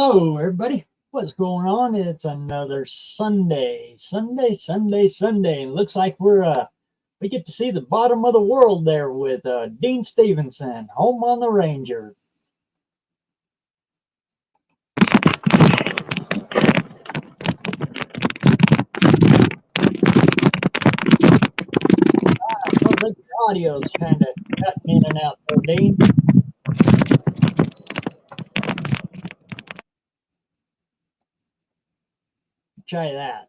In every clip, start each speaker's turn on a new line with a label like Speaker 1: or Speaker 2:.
Speaker 1: Hello, everybody. What's going on? It's another Sunday. And looks like we get to see the bottom of the world there with Dean Stevenson, home on the Ranger. Sounds like the audio's kind of cutting in and out there, Dean. Try that.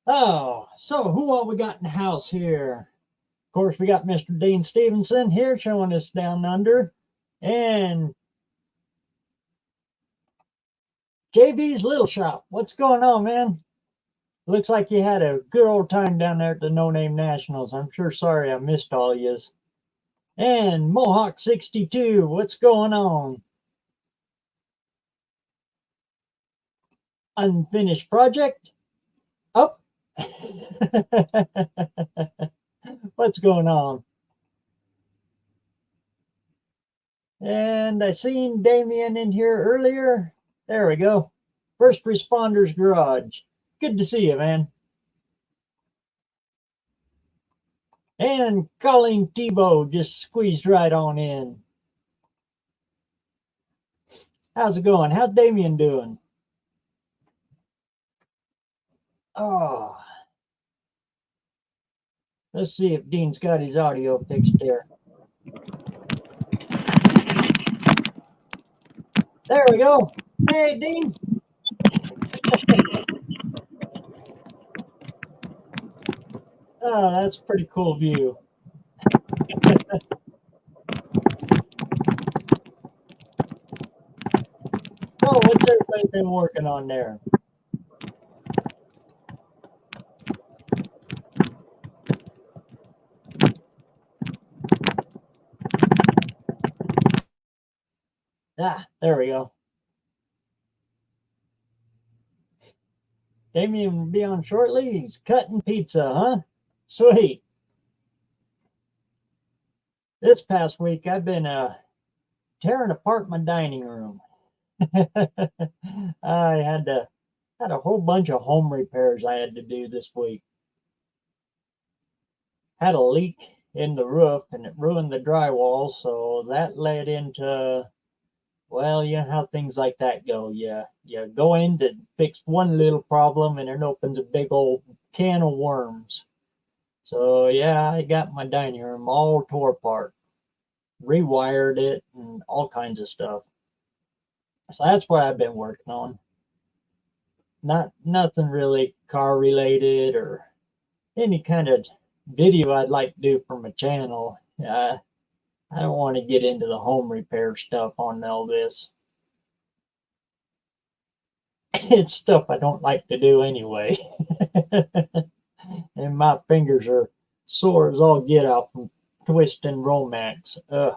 Speaker 1: Oh, so who all we got in the house here? Of course, we got Mr. Dean Stevenson here showing us down under. And JB's Little Shop. What's going on, man? Looks like you had a good old time down there at the No Name Nationals. I'm sure sorry I missed all yous. And Mohawk 62, what's going on? Unfinished project? Up. What's going on? And I seen Damien in here earlier. There we go. First Responders Garage. Good to see you, man. And Colleen Tebow just squeezed right on in. How's it going? How's Damien doing? Oh. Let's see if Dean's got his audio fixed here. There we go. Hey, Dean. Oh, that's a pretty cool view. Oh, what's everybody been working on there? Ah, there we go. Damien will be on shortly. He's cutting pizza, huh? Sweet. This past week, I've been tearing apart my dining room. I had a whole bunch of home repairs I had to do this week. Had a leak in the roof and it ruined the drywall, so that led into, well, you know how things like that go. You go in to fix one little problem and it opens a big old can of worms. So yeah, I got my dining room all tore apart, rewired it, and all kinds of stuff. So that's what I've been working on. Nothing really car related or any kind of video I'd like to do for my channel. I don't want to get into the home repair stuff on all this. It's stuff I don't like to do anyway. And my fingers are sore as all get out from twisting Romex. Ugh.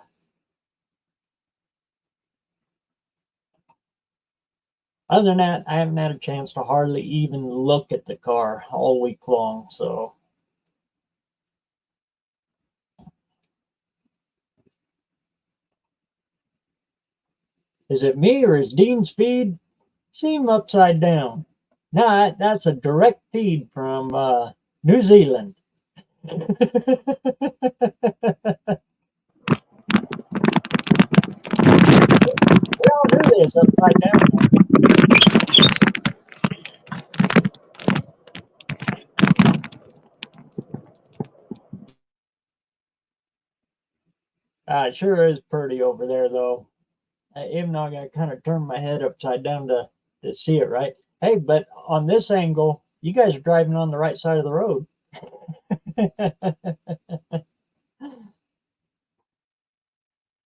Speaker 1: Other than that, I haven't had a chance to hardly even look at the car all week long, so. Is it me or is Dean's feed seem upside down? No, that's a direct feed from New Zealand. We all do this upside down. It sure is pretty over there, though. Even though I got to kind of turn my head upside down to see it right. Hey, but on this angle, you guys are driving on the right side of the road.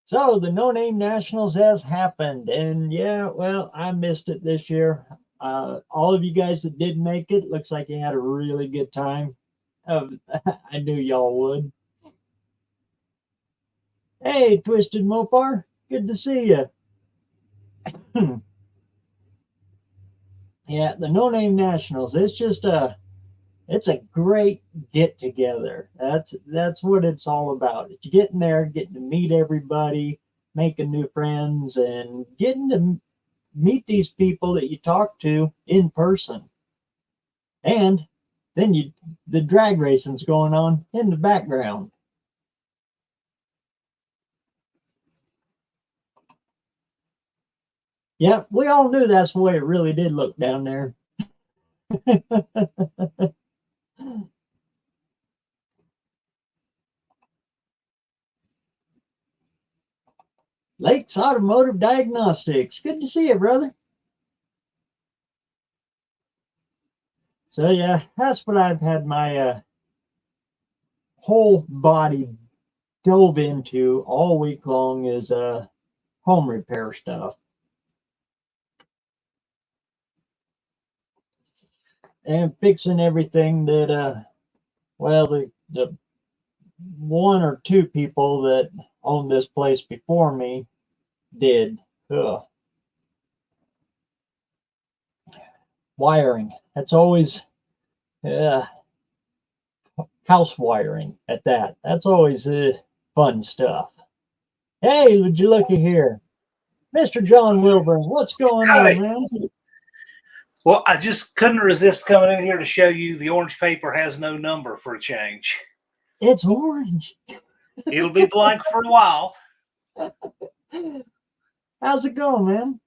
Speaker 1: So the No Name Nationals has happened. And yeah, well, I missed it this year. All of you guys that did make it, looks like you had a really good time. I knew y'all would. Hey, Twisted Mopar, good to see you. Yeah, the No Name Nationals. It's a great get together. That's what it's all about. It's getting there, getting to meet everybody, making new friends and getting to meet these people that you talk to in person. And then the drag racing's going on in the background. Yeah, we all knew that's the way it really did look down there. Lakes Automotive Diagnostics. Good to see you, brother. So yeah, that's what I've had my whole body dove into all week long is home repair stuff. And fixing everything that well, the one or two people that owned this place before me did. Ugh. Wiring. That's always house wiring at that. That's always fun stuff. Hey, would you looky here? Mr. John Wilburn, what's going on, man?
Speaker 2: Well, I just couldn't resist coming in here to show you the orange paper has no number for a change.
Speaker 1: It's orange.
Speaker 2: It'll be blank for a while.
Speaker 1: How's it going, man?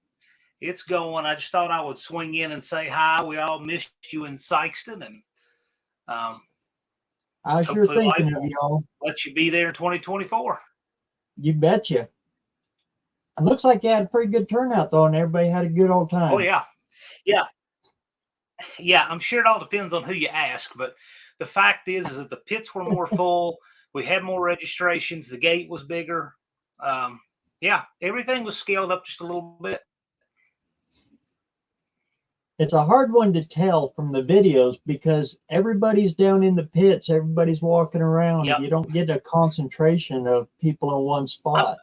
Speaker 2: It's going. I just thought I would swing in and say hi. We all missed you in Sykeston, and
Speaker 1: I was sure thinking of y'all.
Speaker 2: Let you be there in 2024.
Speaker 1: You betcha. It looks like you had a pretty good turnout, though, and everybody had a good old time.
Speaker 2: Oh, yeah. Yeah, I'm sure it all depends on who you ask, but the fact is that the pits were more full. We had more registrations. The gate was bigger. Yeah, everything was scaled up just a little bit.
Speaker 1: It's a hard one to tell from the videos because everybody's down in the pits. Everybody's walking around. Yep. You don't get a concentration of people in one spot.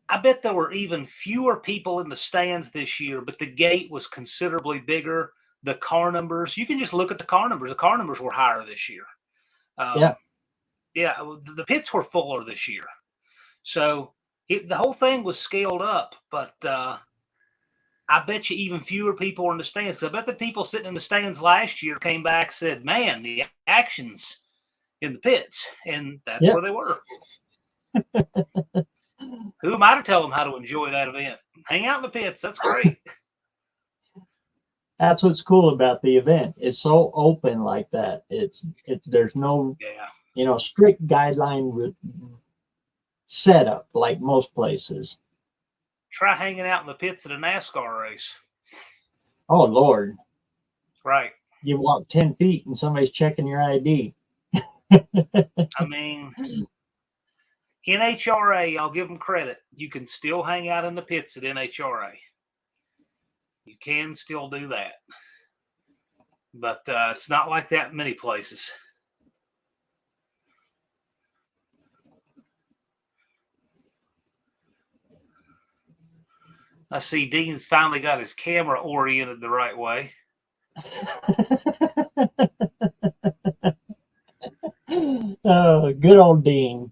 Speaker 2: I bet there were even fewer people in the stands this year, but the gate was considerably bigger. The car numbers, you can just look at the car numbers. The car numbers were higher this year. Yeah, the pits were fuller this year. So the whole thing was scaled up, but I bet you even fewer people were in the stands. Because I bet the people sitting in the stands last year came back and said, man, the action's in the pits. And that's where they were. Who am I to tell them how to enjoy that event? Hang out in the pits. That's great.
Speaker 1: That's what's cool about the event. It's so open like that. It's there's no strict guideline setup like most places.
Speaker 2: Try hanging out in the pits at a NASCAR race.
Speaker 1: Oh Lord!
Speaker 2: Right.
Speaker 1: You walk 10 feet and somebody's checking your ID.
Speaker 2: I mean, NHRA, I'll give them credit. You can still hang out in the pits at NHRA. You can still do that. But it's not like that in many places. I see Dean's finally got his camera oriented the right way.
Speaker 1: Oh, good old Dean.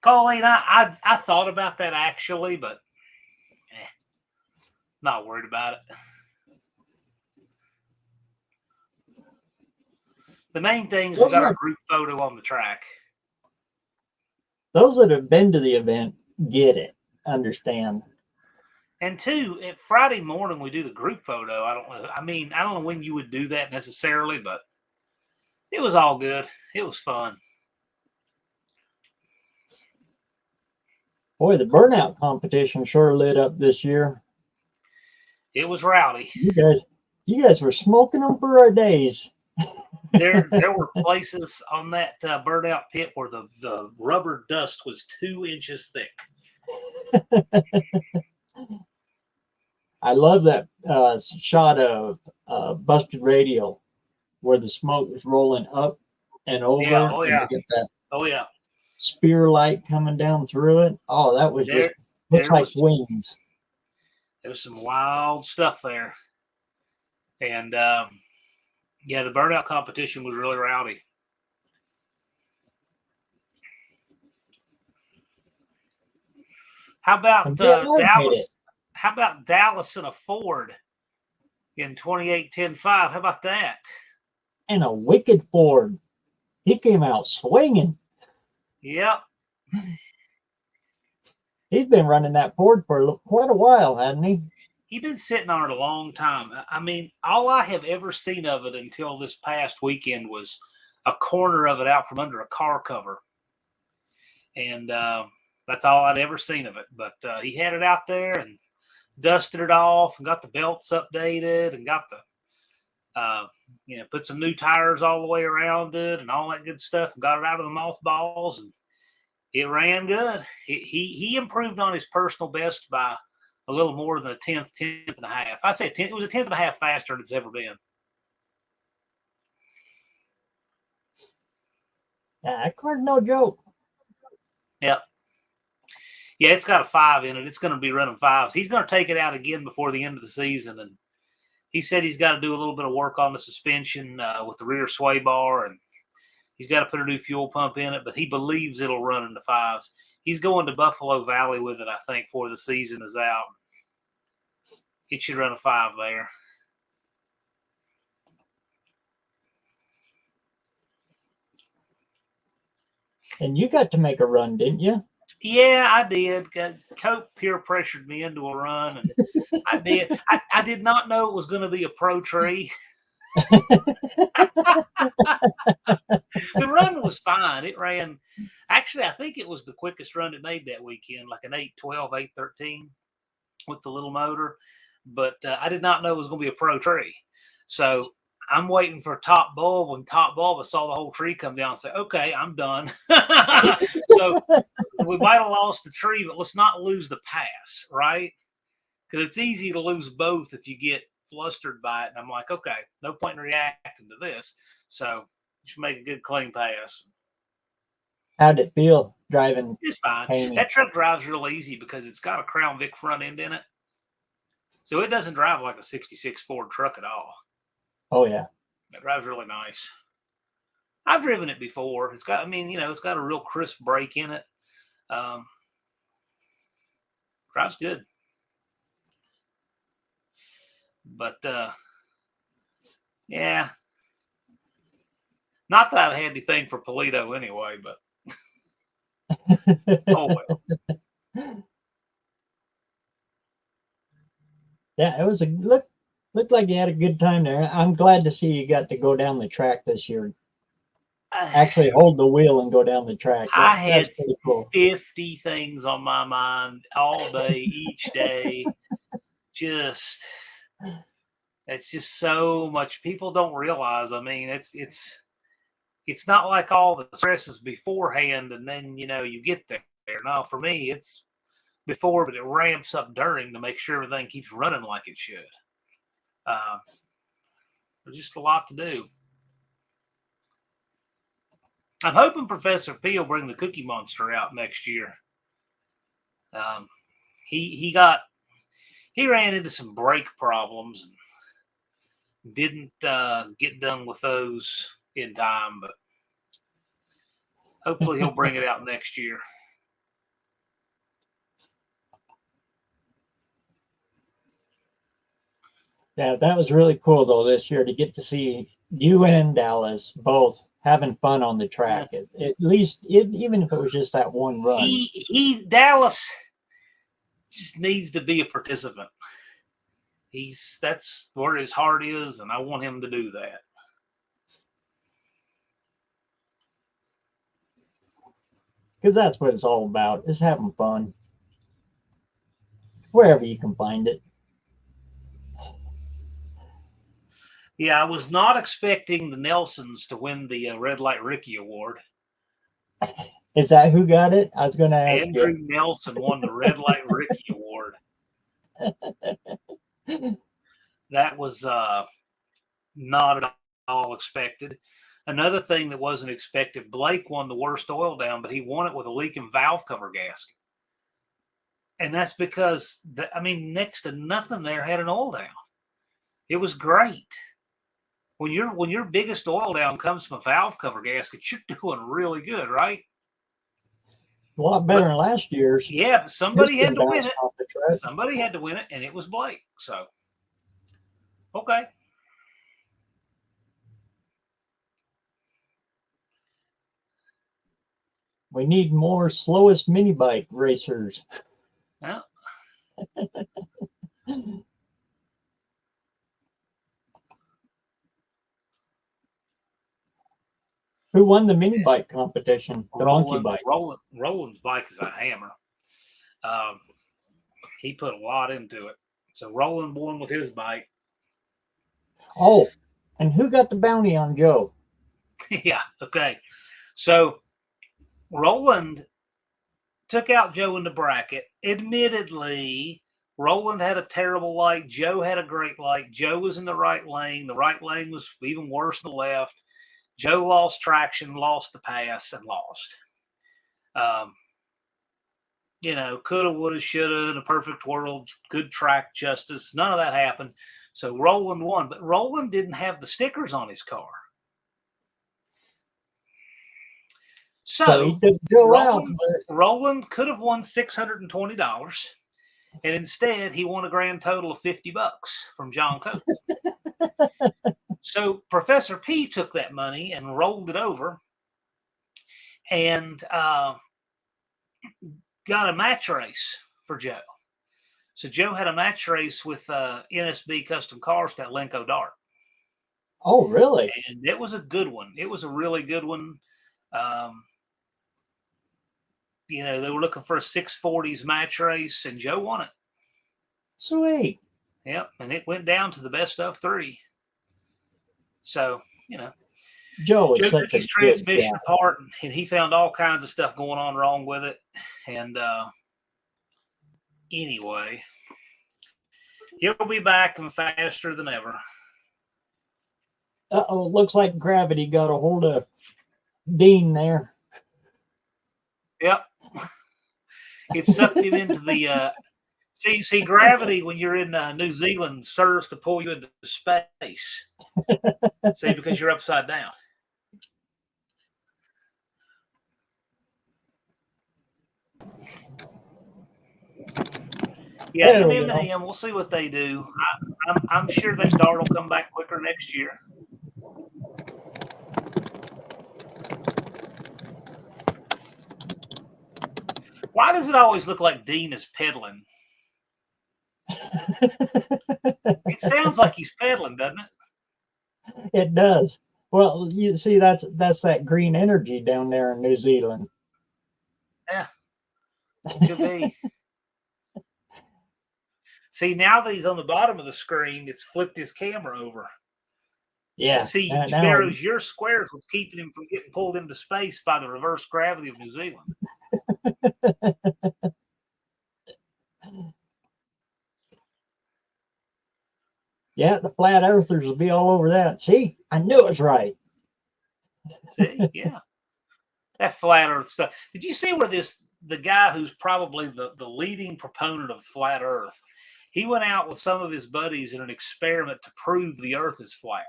Speaker 2: Colleen, I thought about that actually, but not worried about it. The main thing is we got our group photo on the track.
Speaker 1: Those that have been to the event get it, understand.
Speaker 2: And two, if Friday morning we do the group photo, I don't know. I mean, I don't know when you would do that necessarily, but it was all good. It was fun.
Speaker 1: Boy, the burnout competition sure lit up this year.
Speaker 2: It was rowdy.
Speaker 1: You guys were smoking them for our days.
Speaker 2: There were places on that burnout pit where the rubber dust was 2 inches thick.
Speaker 1: I love that shot of Busted Radio where the smoke was rolling up and over.
Speaker 2: Yeah, oh yeah.
Speaker 1: And you get that
Speaker 2: oh yeah.
Speaker 1: Spear light coming down through it. Oh, that was looks like wings.
Speaker 2: There was some wild stuff there. And yeah, the burnout competition was really rowdy. How about
Speaker 1: And BMR made it.
Speaker 2: Dallas? How about Dallas and a Ford in 28-10-5? How about that?
Speaker 1: And a wicked Ford. He came out swinging.
Speaker 2: Yep.
Speaker 1: He's been running that Ford for quite a while, hasn't he?
Speaker 2: He's been sitting on it a long time. I mean, all I have ever seen of it until this past weekend was a corner of it out from under a car cover. And that's all I'd ever seen of it. But he had it out there and dusted it off and got the belts updated and got the, put some new tires all the way around it and all that good stuff and got it out of the mothballs. And it ran good. He improved on his personal best by a little more than a tenth and a half. I'd say it was a tenth and a half faster than it's ever been.
Speaker 1: Yeah, that car's no joke.
Speaker 2: Yep. Yeah, it's got a 5 in it. It's going to be running 5s. He's going to take it out again before the end of the season. And he said he's got to do a little bit of work on the suspension with the rear sway bar. And he's got to put a new fuel pump in it. But he believes it'll run in the 5s. He's going to Buffalo Valley with it, I think, before the season is out. It should run a 5 there.
Speaker 1: And you got to make a run, didn't you?
Speaker 2: Yeah, I did. Cope peer pressured me into a run, and I did. I did not know it was going to be a pro tree. The run was fine. It ran. Actually, I think it was the quickest run it made that weekend, like an 8:12, 8:13 with the little motor. But I did not know it was going to be a pro tree. So I'm waiting for Top Bulb. When Top Bulb, I saw the whole tree come down and say, okay, I'm done. So we might have lost the tree, but let's not lose the pass, right? Because it's easy to lose both if you get flustered by it. And I'm like, okay, no point in reacting to this. So you should make a good clean pass.
Speaker 1: How'd it feel driving?
Speaker 2: It's fine.
Speaker 1: Hamey?
Speaker 2: That truck drives real easy because it's got a Crown Vic front end in it. So it doesn't drive like a 66 Ford truck at all.
Speaker 1: Oh, yeah.
Speaker 2: It drives really nice. I've driven it before. It's got, it's got a real crisp brake in it. Drives good. But, yeah. Not that I had anything for Polito anyway, but oh well.
Speaker 1: Yeah, it was looked like you had a good time there. I'm glad to see you got to go down the track this year. Actually hold the wheel and go down the track.
Speaker 2: I had
Speaker 1: that's pretty cool.
Speaker 2: 50 things on my mind all day, each day. It's just so much. People don't realize. I mean, it's not like all the stresses beforehand and then you get there. No, for me, it's before, but it ramps up during to make sure everything keeps running like it should. There's just a lot to do. I'm hoping Professor P will bring the Cookie Monster out next year. He ran into some brake problems and didn't get done with those in time, but hopefully he'll bring it out next year.
Speaker 1: Yeah, that was really cool though this year to get to see you and Dallas both having fun on the track. Yeah. At least, even if it was just that one run.
Speaker 2: Dallas just needs to be a participant. That's where his heart is, and I want him to do that.
Speaker 1: Because that's what it's all about, is having fun. Wherever you can find it.
Speaker 2: Yeah, I was not expecting the Nelsons to win the Red Light Ricky Award.
Speaker 1: Is that who got it? I was going to ask
Speaker 2: Andrew Nelson won the Red Light Ricky Award. That was not at all expected. Another thing that wasn't expected, Blake won the worst oil down, but he won it with a leaking valve cover gasket. And that's because, next to nothing there had an oil down. It was great. When your biggest oil down comes from a valve cover gasket, you're doing really good, right?
Speaker 1: A lot better than last year's.
Speaker 2: Yeah, but somebody had to win it.
Speaker 1: Right?
Speaker 2: Somebody had to win it, and it was Blake. So, okay.
Speaker 1: We need more slowest mini bike racers.
Speaker 2: Yeah.
Speaker 1: Who won the mini bike competition? The monkey bike.
Speaker 2: Roland's bike is a hammer. He put a lot into it. So Roland won with his bike.
Speaker 1: Oh, and who got the bounty on Joe?
Speaker 2: Yeah, okay. So Roland took out Joe in the bracket. Admittedly, Roland had a terrible light. Joe had a great light. Joe was in the right lane. The right lane was even worse than the left. Joe lost traction, lost the pass, and lost. Coulda, woulda, shoulda, in a perfect world, good track justice. None of that happened. So Roland won, but Roland didn't have the stickers on his car. So
Speaker 1: he did go out.
Speaker 2: Roland could have won $620, and instead he won a grand total of $50 from John Coates. So Professor P took that money and rolled it over and got a match race for Joe. So Joe had a match race with NSB Custom Cars at Lenco Dart.
Speaker 1: Oh, really?
Speaker 2: And it was a good one. It was a really good one. They were looking for a 640s match race, and Joe won it.
Speaker 1: Sweet.
Speaker 2: Yep, and it went down to the best of 3. So,
Speaker 1: Joe
Speaker 2: took his transmission apart, and he found all kinds of stuff going on wrong with it. And anyway, he'll be back and faster than ever.
Speaker 1: Uh-oh, looks like gravity got a hold of Dean there.
Speaker 2: Yep. It sucked him into the see gravity when you're in New Zealand serves to pull you into space. See, because you're upside down. Yeah, M&M, we'll see what they do. I'm sure that Dart will come back quicker next year. Why does it always look like Dean is pedaling? It sounds like he's pedaling, doesn't it?
Speaker 1: It does. Well, you see, that's that green energy down there in New Zealand.
Speaker 2: Yeah, it could be. See, now that he's on the bottom of the screen, it's flipped his camera over.
Speaker 1: Yeah.
Speaker 2: See, BareRose, your squares was keeping him from getting pulled into space by the reverse gravity of New Zealand.
Speaker 1: Yeah, the flat earthers will be all over that. See, I knew it was right.
Speaker 2: See, yeah. That flat earth stuff. Did you see where the guy who's probably the leading proponent of flat earth, he went out with some of his buddies in an experiment to prove the earth is flat.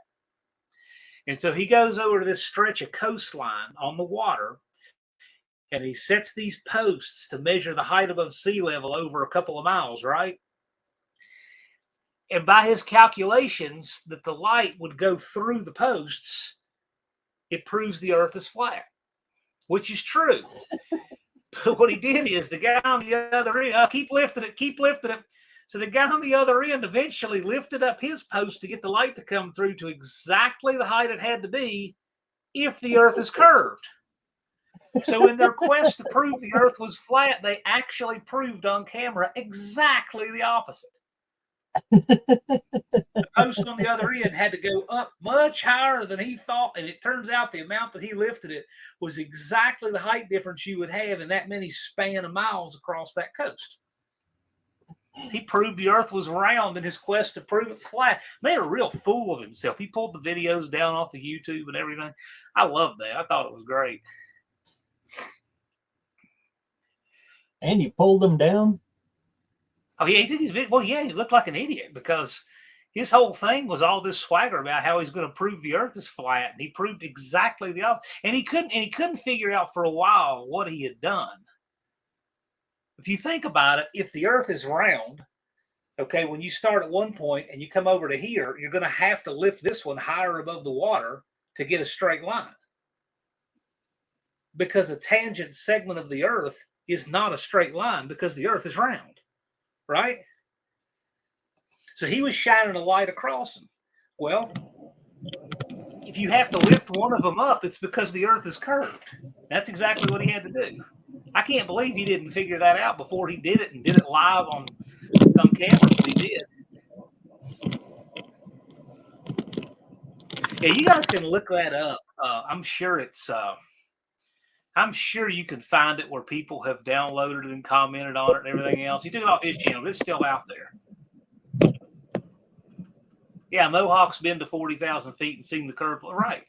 Speaker 2: And so he goes over to this stretch of coastline on the water, and he sets these posts to measure the height above sea level over a couple of miles, right? And by his calculations that the light would go through the posts, it proves the earth is flat, which is true. But what he did is the guy on the other end, keep lifting it. So the guy on the other end eventually lifted up his post to get the light to come through to exactly the height it had to be if the earth is curved. So in their quest to prove the earth was flat, they actually proved on camera exactly the opposite. The post on the other end had to go up much higher than he thought, and it turns out the amount that he lifted it was exactly the height difference you would have in that many span of miles across that coast. He proved the earth was round in his quest to prove it flat. Made a real fool of himself. He pulled the videos down off of YouTube and everything. I loved that. I thought it was great.
Speaker 1: And he pulled them down?
Speaker 2: Oh, yeah, he did his video. Well, yeah, he looked like an idiot because his whole thing was all this swagger about how he's going to prove the earth is flat, and he proved exactly the opposite. And he couldn't figure out for a while what he had done. If you think about it, if the Earth is round, okay, when you start at one point and you come over to here, you're going to have to lift this one higher above the water to get a straight line. Because a tangent segment of the Earth is not a straight line because the Earth is round, right? So he was shining a light across them. Well, if you have to lift one of them up, it's because the Earth is curved. That's exactly what he had to do. I can't believe he didn't figure that out before he did it and did it live on camera, but he did. Yeah, you guys can look that up. I'm sure I'm sure you can find it where people have downloaded it and commented on it and everything else. He took it off his channel, but it's still out there. Yeah, Mohawk's been to 40,000 feet and seen the curve. Right.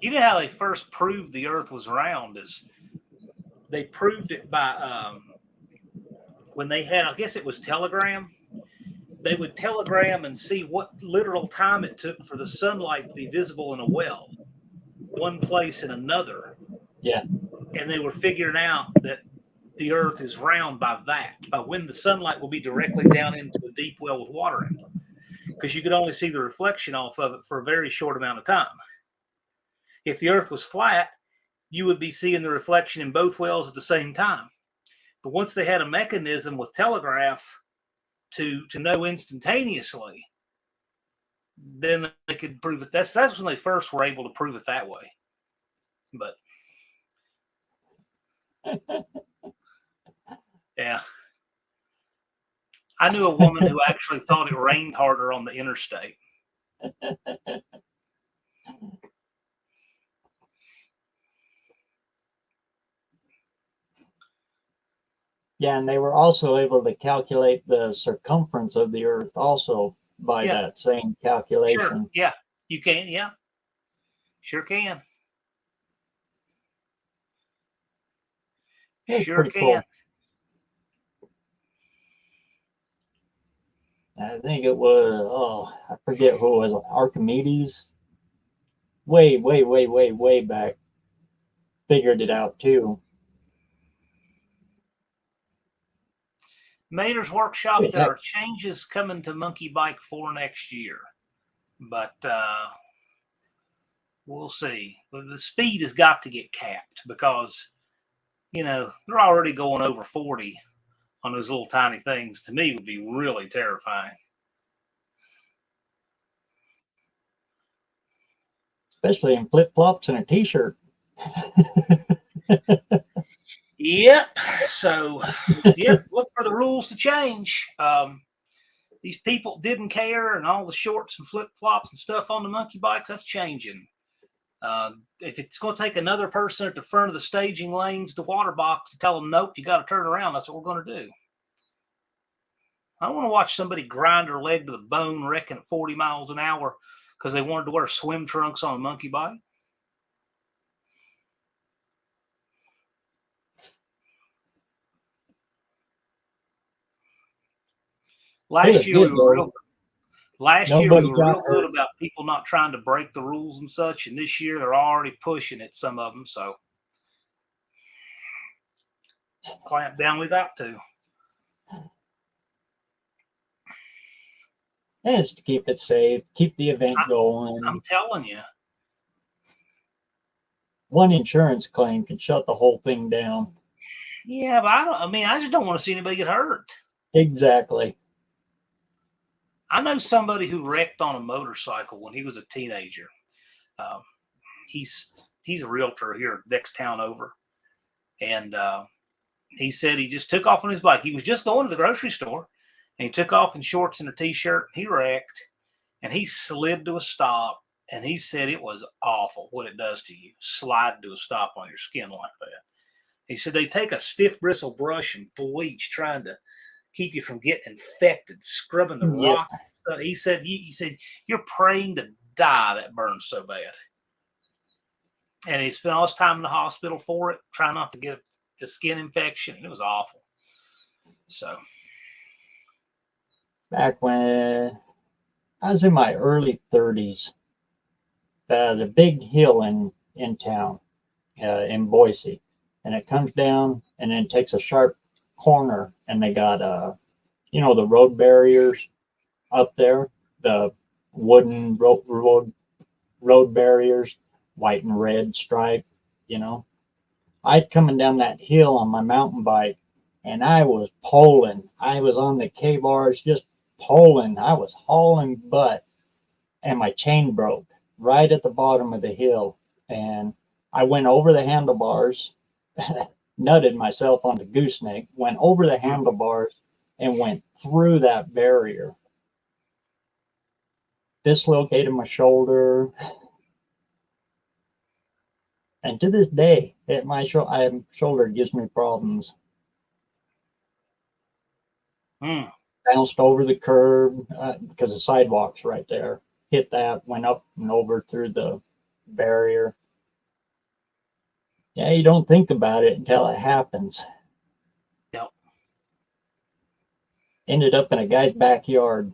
Speaker 2: You know how they first proved the Earth was round is they proved it by when they had, I guess it was telegram. They would telegram and see what literal time it took for the sunlight to be visible in a well, one place and another.
Speaker 1: Yeah.
Speaker 2: And they were figuring out that the Earth is round by when the sunlight will be directly down into a deep well with water in it. Because you could only see the reflection off of it for a very short amount of time. If the Earth was flat, you would be seeing the reflection in both wells at the same time. But once they had a mechanism with telegraph to know instantaneously, then they could prove it. That's when they first were able to prove it that way. But yeah. I knew a woman who actually thought it rained harder on the interstate.
Speaker 1: Yeah, and they were also able to calculate the circumference of the Earth also by that same calculation.
Speaker 2: Sure. Yeah, you can. Yeah, sure can. Sure can. Cool.
Speaker 1: I think it was, I forget who it was, Archimedes. Way back. Figured it out too.
Speaker 2: Mater's Workshop, there are changes coming to Monkey Bike 4 next year. But we'll see. The speed has got to get capped because, they're already going over 40 on those little tiny things. To me, would be really terrifying.
Speaker 1: Especially in flip-flops and a t-shirt.
Speaker 2: Yep. So, look for the rules to change. These people didn't care, and all the shorts and flip-flops and stuff on the monkey bikes, that's changing. If it's going to take another person at the front of the staging lanes to water box to tell them, nope, you got to turn around, that's what we're going to do. I don't want to watch somebody grind their leg to the bone wrecking at 40 miles an hour because they wanted to wear swim trunks on a monkey bike. Last year we were real good about people not trying to break the rules and such, and this year they're already pushing it, some of them, so clamp down we've got to.
Speaker 1: And it's to keep it safe, keep the event going.
Speaker 2: I'm telling you.
Speaker 1: One insurance claim can shut the whole thing down.
Speaker 2: Yeah, but I just don't want to see anybody get hurt.
Speaker 1: Exactly.
Speaker 2: I know somebody who wrecked on a motorcycle when he was a teenager. He's a realtor here next town over. And he said he just took off on his bike. He was just going to the grocery store, and he took off in shorts and a T-shirt. He wrecked, and he slid to a stop. And he said it was awful what it does to you, slide to a stop on your skin like that. He said they take a stiff bristle brush and bleach trying to keep you from getting infected, scrubbing the rock. He said you're praying to die, that burns so bad. And he spent all his time in the hospital for it, trying not to get the skin infection. It was awful. So
Speaker 1: back when I was in my early 30s, there's a big hill in town. in Boise, and it comes down and then takes a sharp corner, and they got the road barriers up there, the wooden road barriers, white and red stripe. I'd coming down that hill on my mountain bike, and I was poling. I was on the K bars just poling. I was hauling butt, and my chain broke right at the bottom of the hill, and I went over the handlebars, nutted myself on the gooseneck, went over the handlebars, and went through that barrier. Dislocated my shoulder. And to this day, my shoulder gives me problems. Bounced over the curb because the sidewalk's right there. Hit that, went up and over through the barrier. Yeah, you don't think about it until it happens.
Speaker 2: Yep.
Speaker 1: Ended up in a guy's backyard.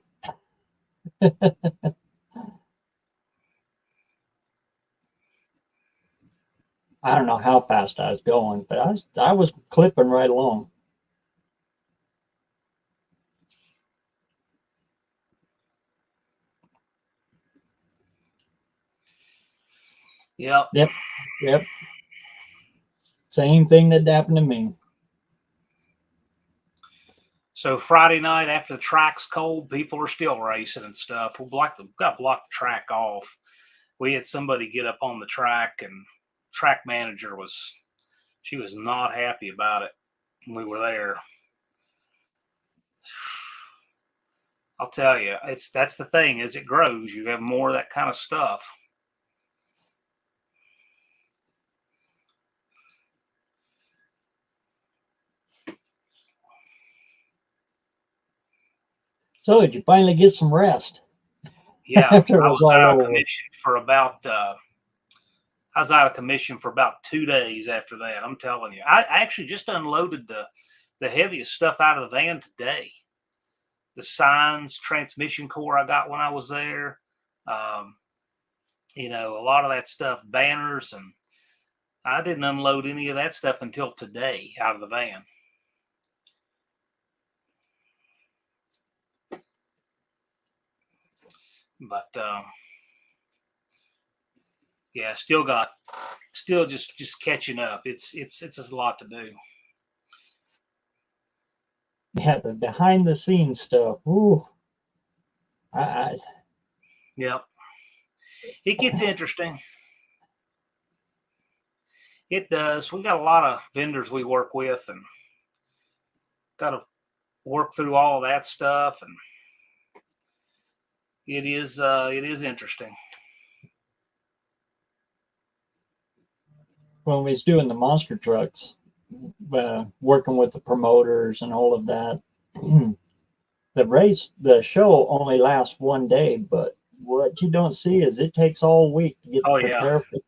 Speaker 1: I don't know how fast I was going, but I was clipping right along.
Speaker 2: Yep.
Speaker 1: Yep. Same thing that happened to me.
Speaker 2: So Friday night after the track's cold, people are still racing and stuff. We got to block the track off. We had somebody get up on the track, and track manager was not happy about it when we were there. I'll tell you, that's the thing. As it grows, you have more of that kind of stuff.
Speaker 1: So did you finally get some rest?
Speaker 2: Yeah,
Speaker 1: After it was all
Speaker 2: out of
Speaker 1: over.
Speaker 2: commission for about I was out of commission for about 2 days after that. I'm telling you, I actually just unloaded the heaviest stuff out of the van today. The signs, transmission core I got when I was there. A lot of that stuff, banners, and I didn't unload any of that stuff until today out of the van. But yeah, still just catching up. It's a lot to do.
Speaker 1: Yeah, the behind the scenes stuff. Ooh.
Speaker 2: Yep. It gets interesting. It does. We got a lot of vendors we work with, and got to work through all of that stuff, and it is interesting.
Speaker 1: When we was doing the monster trucks, working with the promoters and all of that, the show only lasts one day, but what you don't see is it takes all week to get prepared for that.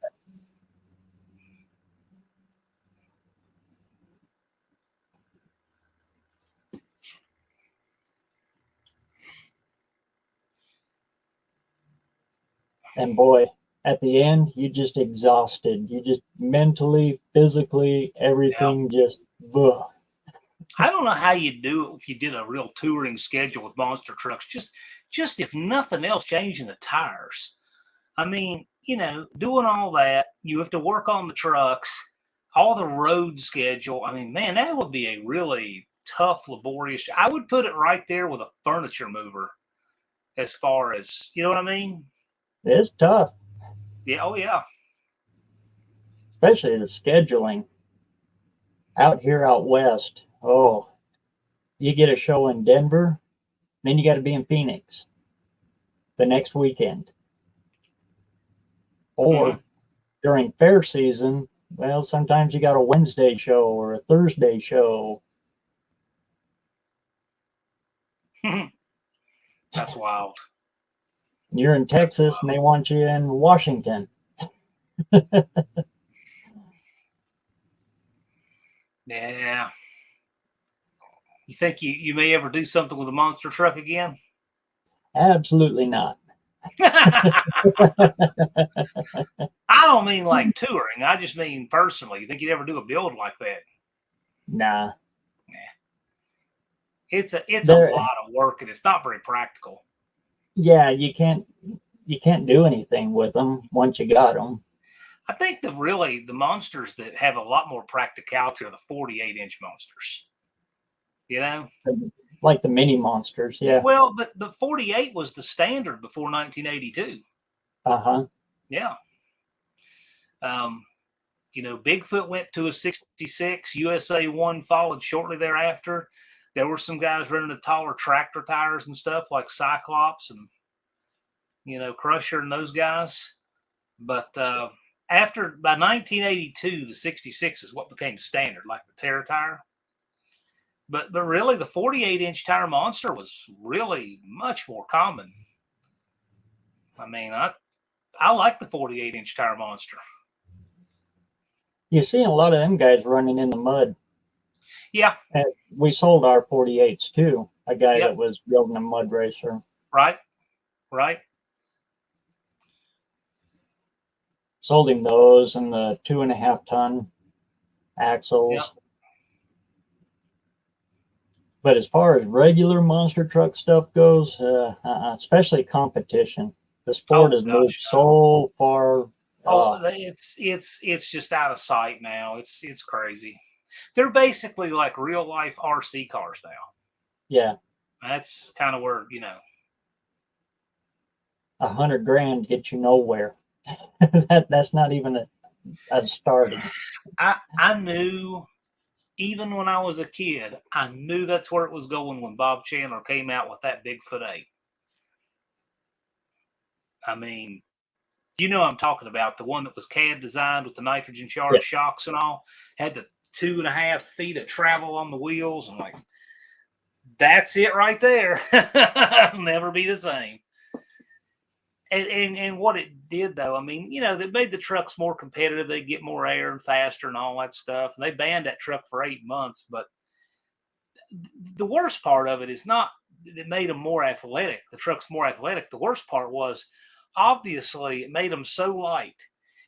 Speaker 1: And boy, at the end, you just exhausted. You just mentally, physically, everything just. Ugh.
Speaker 2: I don't know how you do it if you did a real touring schedule with monster trucks. Just if nothing else, changing the tires. I mean, doing all that, you have to work on the trucks, all the road schedule. I mean, man, that would be a really tough, laborious. I would put it right there with a furniture mover, as far as, you know what I mean?
Speaker 1: It's tough.
Speaker 2: Yeah. Oh, yeah.
Speaker 1: Especially the scheduling. Out here out west, oh, you get a show in Denver, then you got to be in Phoenix the next weekend. Or during fair season, well, sometimes you got a Wednesday show or a Thursday show.
Speaker 2: That's wild.
Speaker 1: You're in Texas and they want you in Washington.
Speaker 2: Yeah. You think you may ever do something with a monster truck again?
Speaker 1: Absolutely not.
Speaker 2: I don't mean like touring. I just mean personally. You think you'd ever do a build like that?
Speaker 1: Nah.
Speaker 2: It's a
Speaker 1: There,
Speaker 2: lot of work, and it's not very practical.
Speaker 1: yeah, you can't do anything with them once you got them.
Speaker 2: I think the monsters that have a lot more practicality are the 48-inch monsters. You know,
Speaker 1: like the mini monsters. Yeah.
Speaker 2: Well, but the 48 was the standard before 1982.
Speaker 1: Uh-huh.
Speaker 2: Yeah. Bigfoot went to a 66. USA 1 followed shortly thereafter. There were some guys running the taller tractor tires and stuff like Cyclops and, Crusher and those guys. But by 1982, the 66 is what became standard, like the Terra tire. But really, the 48-inch tire monster was really much more common. I mean, I like the 48-inch tire monster.
Speaker 1: You see a lot of them guys running in the mud.
Speaker 2: Yeah.
Speaker 1: And we sold our 48s too. A guy that was building a mud racer.
Speaker 2: Right.
Speaker 1: Sold him those and the 2.5 ton axles.
Speaker 2: Yep.
Speaker 1: But as far as regular monster truck stuff goes, especially competition, the sport has moved so far.
Speaker 2: It's just out of sight now. It's crazy. They're basically like real life RC cars now.
Speaker 1: Yeah.
Speaker 2: That's kind of where,
Speaker 1: $100,000 gets you nowhere. That's not even a starting.
Speaker 2: I knew, even when I was a kid, I knew that's where it was going when Bob Chandler came out with that Bigfoot 8. I mean, I'm talking about the one that was CAD designed with the nitrogen charged shocks and all, had the 2.5 feet of travel on the wheels. I'm like, that's it right there. It'll never be the same. And what it did, though, I mean, they made the trucks more competitive. They get more air and faster and all that stuff. And they banned that truck for 8 months. But the worst part of it is not that it made them more athletic. The truck's more athletic. The worst part was, obviously, it made them so light.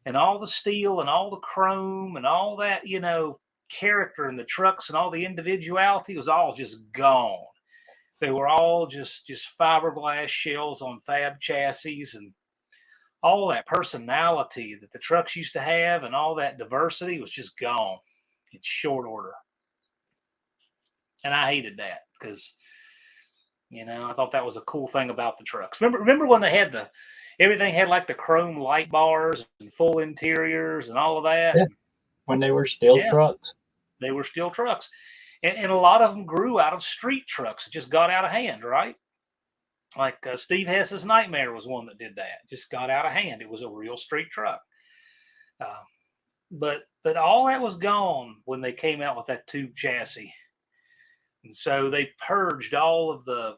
Speaker 2: And all the steel and all the chrome and all that, character in the trucks and all the individuality was all just gone. They were all just fiberglass shells on fab chassis, and all that personality that the trucks used to have and all that diversity was just gone in short order. And I hated that because, I thought that was a cool thing about the trucks. Remember when they had everything had like the chrome light bars and full interiors and all of that?
Speaker 1: Yeah. When they were still trucks.
Speaker 2: They were still trucks. And a lot of them grew out of street trucks. It just got out of hand, right? Like Steve Hess's Nightmare was one that did that. Just got out of hand. It was a real street truck. But all that was gone when they came out with that tube chassis. And so they purged all of the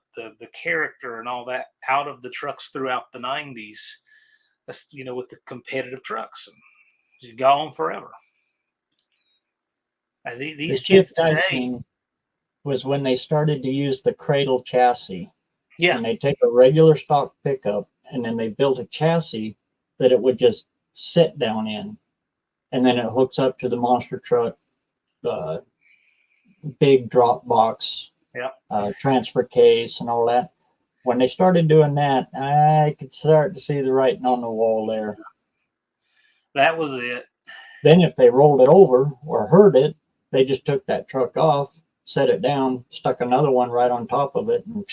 Speaker 2: character and all that out of the trucks throughout the 90s, with the competitive trucks. And just gone forever. These kids today
Speaker 1: was when they started to use the cradle chassis.
Speaker 2: Yeah.
Speaker 1: And they take a regular stock pickup and then they built a chassis that it would just sit down in. And then it hooks up to the monster truck, big drop box, transfer case and all that. When they started doing that, I could start to see the writing on the wall there.
Speaker 2: That was it.
Speaker 1: Then if they rolled it over or hurt it, they just took that truck off, set it down, stuck another one right on top of it, and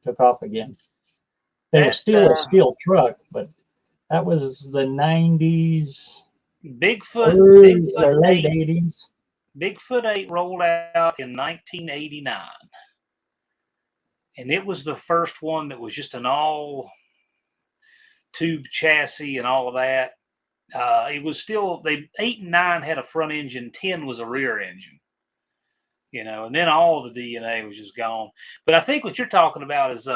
Speaker 1: took off again. They were still a steel truck, but that was the 90s.
Speaker 2: Bigfoot
Speaker 1: late 80s.
Speaker 2: Bigfoot 8 rolled out in 1989. And it was the first one that was just an all tube chassis and all of that. It was still 8 and 9 had a front engine, 10 was a rear engine, and then all of the DNA was just gone. But I think what you're talking about is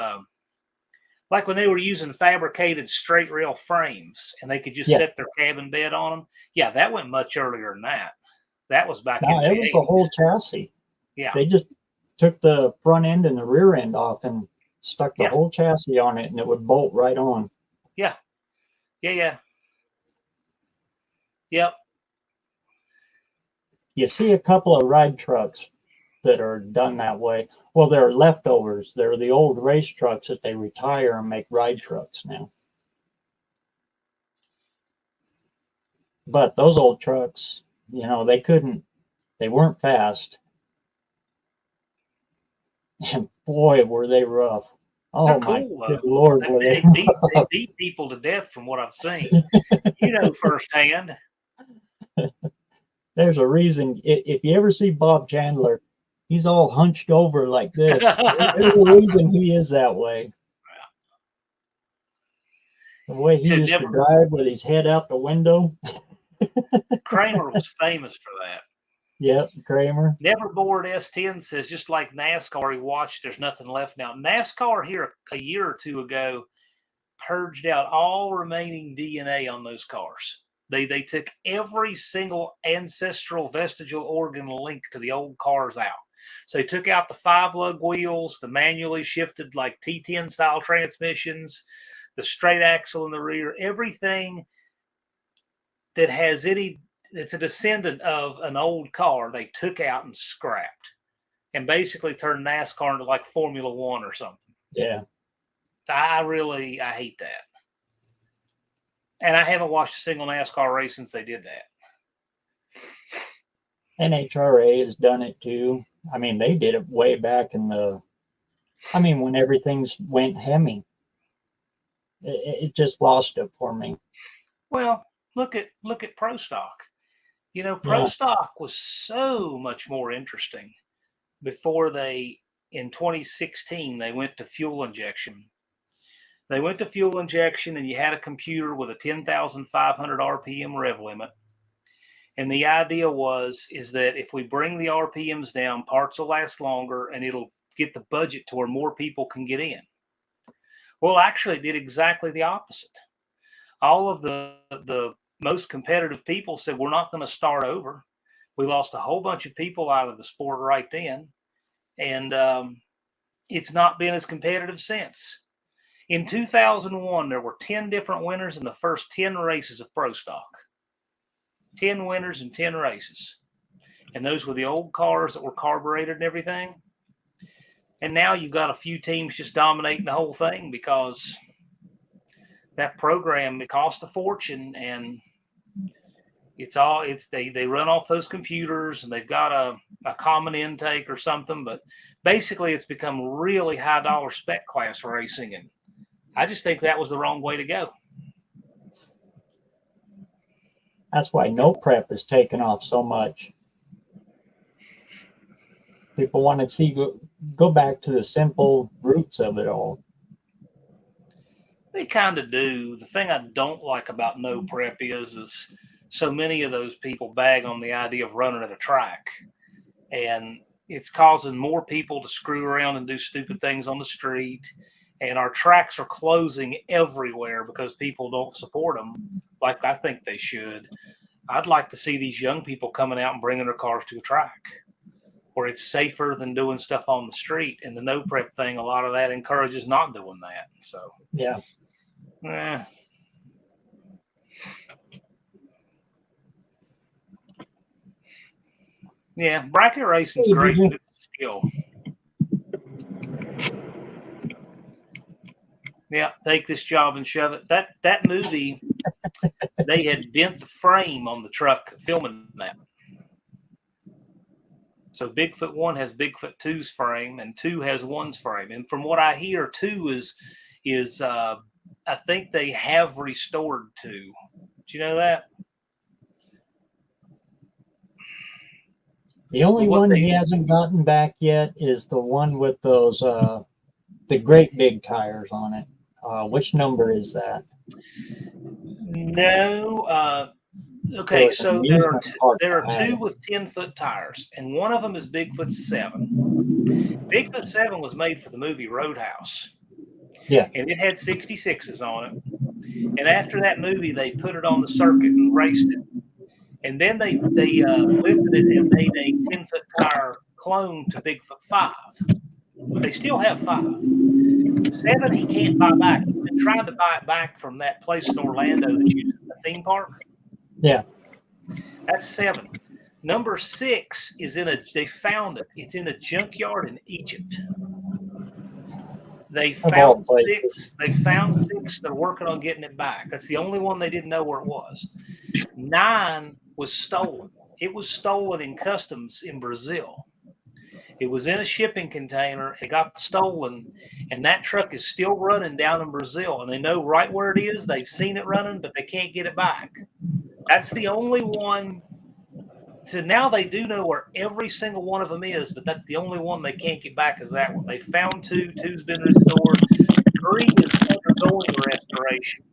Speaker 2: like when they were using fabricated straight rail frames and they could just set their cabin bed on them. Yeah, that went much earlier than that. That was back in the 80s.
Speaker 1: It was the whole chassis.
Speaker 2: Yeah.
Speaker 1: They just took the front end and the rear end off and stuck the
Speaker 2: Yeah.
Speaker 1: whole chassis on it, and it would bolt right on.
Speaker 2: Yeah. Yeah. Yep.
Speaker 1: You see a couple of ride trucks that are done that way. Well, they're leftovers. They're the old race trucks that they retire and make ride trucks now. But those old trucks, they weren't fast. And boy, were they rough. Oh,
Speaker 2: They're
Speaker 1: my
Speaker 2: cool,
Speaker 1: good
Speaker 2: though.
Speaker 1: Lord, were they
Speaker 2: They
Speaker 1: rough.
Speaker 2: beat people to death from what I've seen. You know firsthand.
Speaker 1: There's a reason. If you ever see Bob Chandler, he's all hunched over like this. There's a reason he is that way. The way he
Speaker 2: So
Speaker 1: used to drive with his head out the window.
Speaker 2: Kramer was famous for that.
Speaker 1: Yep, Kramer.
Speaker 2: Never Bored S10 says, just like NASCAR, he watched, there's nothing left now. NASCAR here a year or two ago purged out all remaining DNA on those cars. They took every single ancestral vestigial organ link to the old cars out. So they took out the 5-lug wheels, the manually shifted like T10 style transmissions, the straight axle in the rear, everything that has it's a descendant of an old car, they took out and scrapped and basically turned NASCAR into like Formula One or something.
Speaker 1: Yeah.
Speaker 2: I hate that. And I haven't watched a single NASCAR race since they did that.
Speaker 1: NHRA has done it too. I mean, they did it way back when everything's went Hemi. It just lost it for me.
Speaker 2: Well, look at Pro Stock. Pro Stock was so much more interesting before in 2016, they went to fuel injection. They went to fuel injection, and you had a computer with a 10,500 RPM rev limit. And the idea is that if we bring the RPMs down, parts will last longer, and it'll get the budget to where more people can get in. Well, actually, it did exactly the opposite. All of the most competitive people said, we're not going to start over. We lost a whole bunch of people out of the sport right then. And it's not been as competitive since. In 2001, there were 10 different winners in the first 10 races of Pro Stock. 10 winners in 10 races. And those were the old cars that were carbureted and everything. And now you've got a few teams just dominating the whole thing because that program, it cost a fortune, and they run off those computers, and they've got a common intake or something. But basically, it's become really high dollar spec class racing. And I just think that was the wrong way to go.
Speaker 1: That's why no prep is taken off so much. People want to see go back to the simple roots of it all.
Speaker 2: They kind of do. The thing I don't like about no prep is so many of those people bag on the idea of running at a track, and it's causing more people to screw around and do stupid things on the street. And our tracks are closing everywhere because people don't support them like I think they should. I'd like to see these young people coming out and bringing their cars to a track where it's safer than doing stuff on the street. And the no prep thing, a lot of that encourages not doing that. So,
Speaker 1: yeah.
Speaker 2: Yeah, bracket racing's great, but it's a skill. Yeah, take this job and shove it. That movie, they had bent the frame on the truck filming that. So Bigfoot 1 has Bigfoot 2's frame, and 2 has 1's frame. And from what I hear, 2 is I think they have restored 2. Did you know that?
Speaker 1: The only one he hasn't gotten back yet is the one with those the great big tires on it. Which number is that?
Speaker 2: No. Okay, so there are 2 with 10-foot tires, and one of them is Bigfoot 7. Bigfoot 7 was made for the movie Roadhouse.
Speaker 1: Yeah.
Speaker 2: And it had 66s on it. And after that movie, they put it on the circuit and raced it. And then they lifted it and made a 10-foot tire clone to Bigfoot 5. They still have 5. 7 he can't buy back. He's been trying to buy it back from that place in Orlando that uses the theme park.
Speaker 1: Yeah.
Speaker 2: That's 7. Number 6 is they found it. It's in a junkyard in Egypt. They found 6. They found 6. They're working on getting it back. That's the only one they didn't know where it was. 9 was stolen. It was stolen in customs in Brazil. It was in a shipping container. It got stolen, and that truck is still running down in Brazil, and they know right where it is. They've seen it running, but they can't get it back. That's the only one. So now they do know where every single one of them is, but that's the only one they can't get back is that one. They found 2. 2's been restored. 3 is undergoing restoration.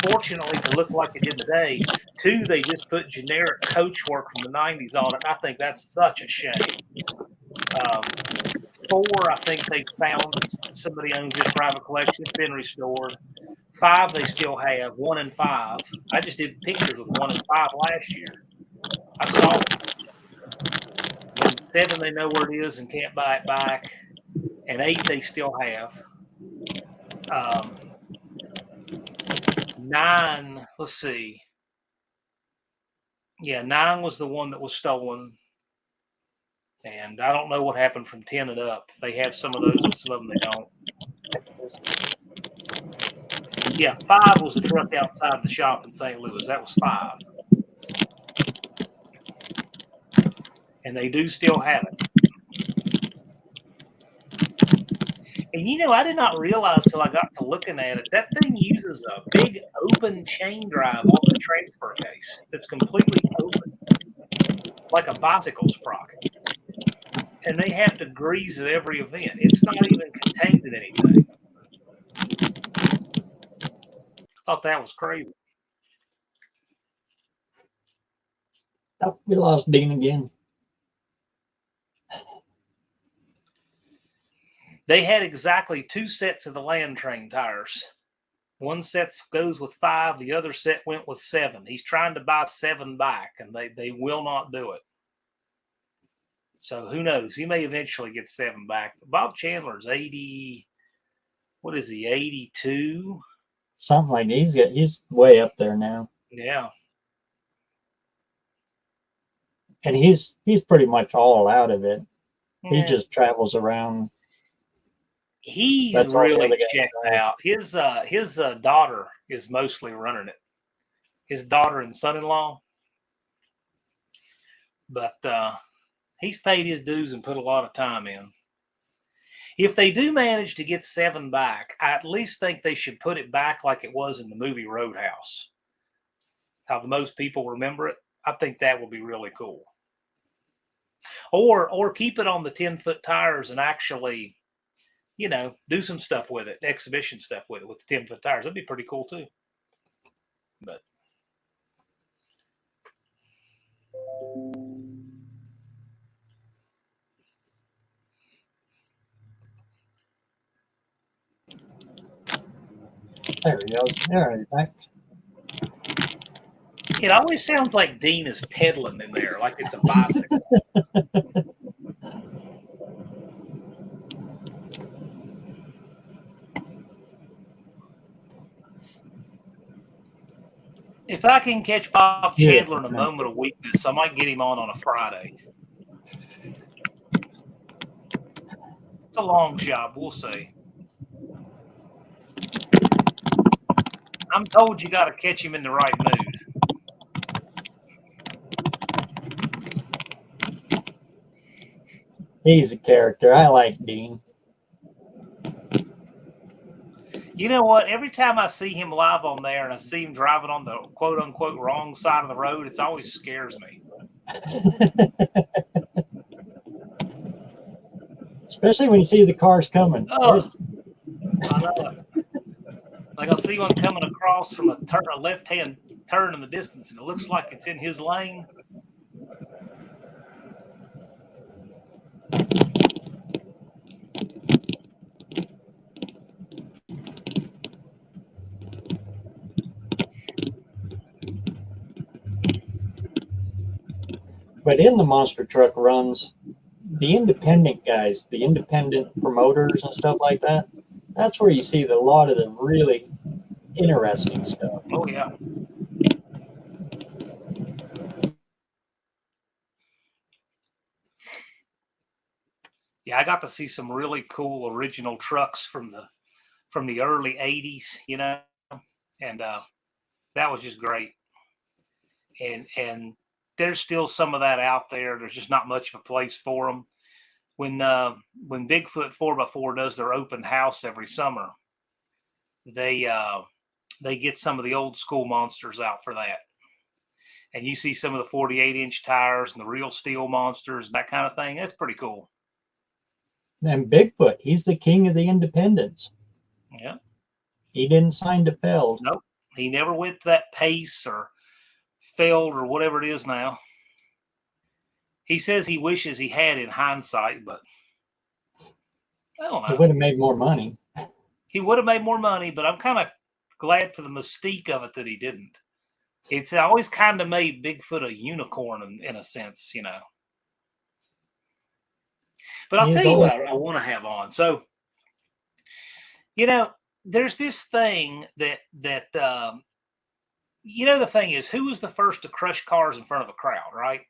Speaker 2: Fortunately, to look like it did today. 2, they just put generic coach work from the 90s on it. I think that's such a shame. 4, I think they found somebody owns it, private collection. It's been restored. 5, they still have. 1 and 5. I just did pictures with 1 and 5 last year. I saw it. And 7, they know where it is and can't buy it back. And 8, they still have. 9, let's see. Yeah, 9 was the one that was stolen. And I don't know what happened from 10 and up. They have some of those, and some of them they don't. Yeah, 5 was the truck outside the shop in St. Louis. That was 5. And they do still have it. And I did not realize till I got to looking at it, that thing uses a big open chain drive off the transfer case that's completely open, like a bicycle sprocket. And they have to grease at every event. It's not even contained in anything. I thought that was crazy.
Speaker 1: Oh, we lost Dean again.
Speaker 2: They had exactly 2 sets of the Land Train tires. One set goes with 5. The other set went with 7. He's trying to buy 7 back, and they will not do it. So who knows? He may eventually get 7 back. Bob Chandler's 80. What is he? 82.
Speaker 1: Something like that. He's way up there now.
Speaker 2: Yeah.
Speaker 1: And he's pretty much all out of it.
Speaker 2: Yeah.
Speaker 1: He just travels around.
Speaker 2: He's really checked out. His daughter is mostly running it. His daughter and son-in-law. But he's paid his dues and put a lot of time in. If they do manage to get 7 back, I at least think they should put it back like it was in the movie Roadhouse. How the most people remember it. I think that will be really cool. Or keep it on the 10-foot tires and actually, do some stuff with it, exhibition stuff with it, with the 10-foot tires. That'd be pretty cool too. But
Speaker 1: there he goes. There he's back.
Speaker 2: It always sounds like Dean is pedaling in there, like it's a bicycle. If I can catch Bob Chandler in a moment of weakness, I might get him on a Friday. It's a long shot. We'll see. I'm told you got to catch him in the right mood.
Speaker 1: He's a character. I like Dean.
Speaker 2: You know what? Every time I see him live on there and I see him driving on the quote-unquote wrong side of the road, it always scares me.
Speaker 1: Especially when you see the cars coming.
Speaker 2: Oh, I know it. Like I'll see one coming across from a left-hand turn in the distance, and it looks like it's in his lane.
Speaker 1: But in the monster truck runs, the independent guys, the independent promoters and stuff like that, That's where you see a lot of the really interesting stuff.
Speaker 2: Oh yeah. Yeah, I got to see some really cool original trucks from the early '80s, and that was just great. And there's still some of that out there. There's just not much of a place for them. When Bigfoot 4x4 does their open house every summer, they get some of the old school monsters out for that. And you see some of the 48-inch tires and the real steel monsters, that kind of thing. That's pretty cool.
Speaker 1: And Bigfoot, he's the king of the independents.
Speaker 2: Yeah.
Speaker 1: He didn't sign to Feld.
Speaker 2: Nope. He never went to that Pace or Feld or whatever it is now. He says he wishes he had in hindsight, but I don't know.
Speaker 1: He would have made more money.
Speaker 2: He would have made more money, but I'm kind of glad for the mystique of it that he didn't. It's always kind of made Bigfoot a unicorn in a sense, But I'll tell you what I want to have on. So, there's this thing that the thing is, who was the first to crush cars in front of a crowd, right?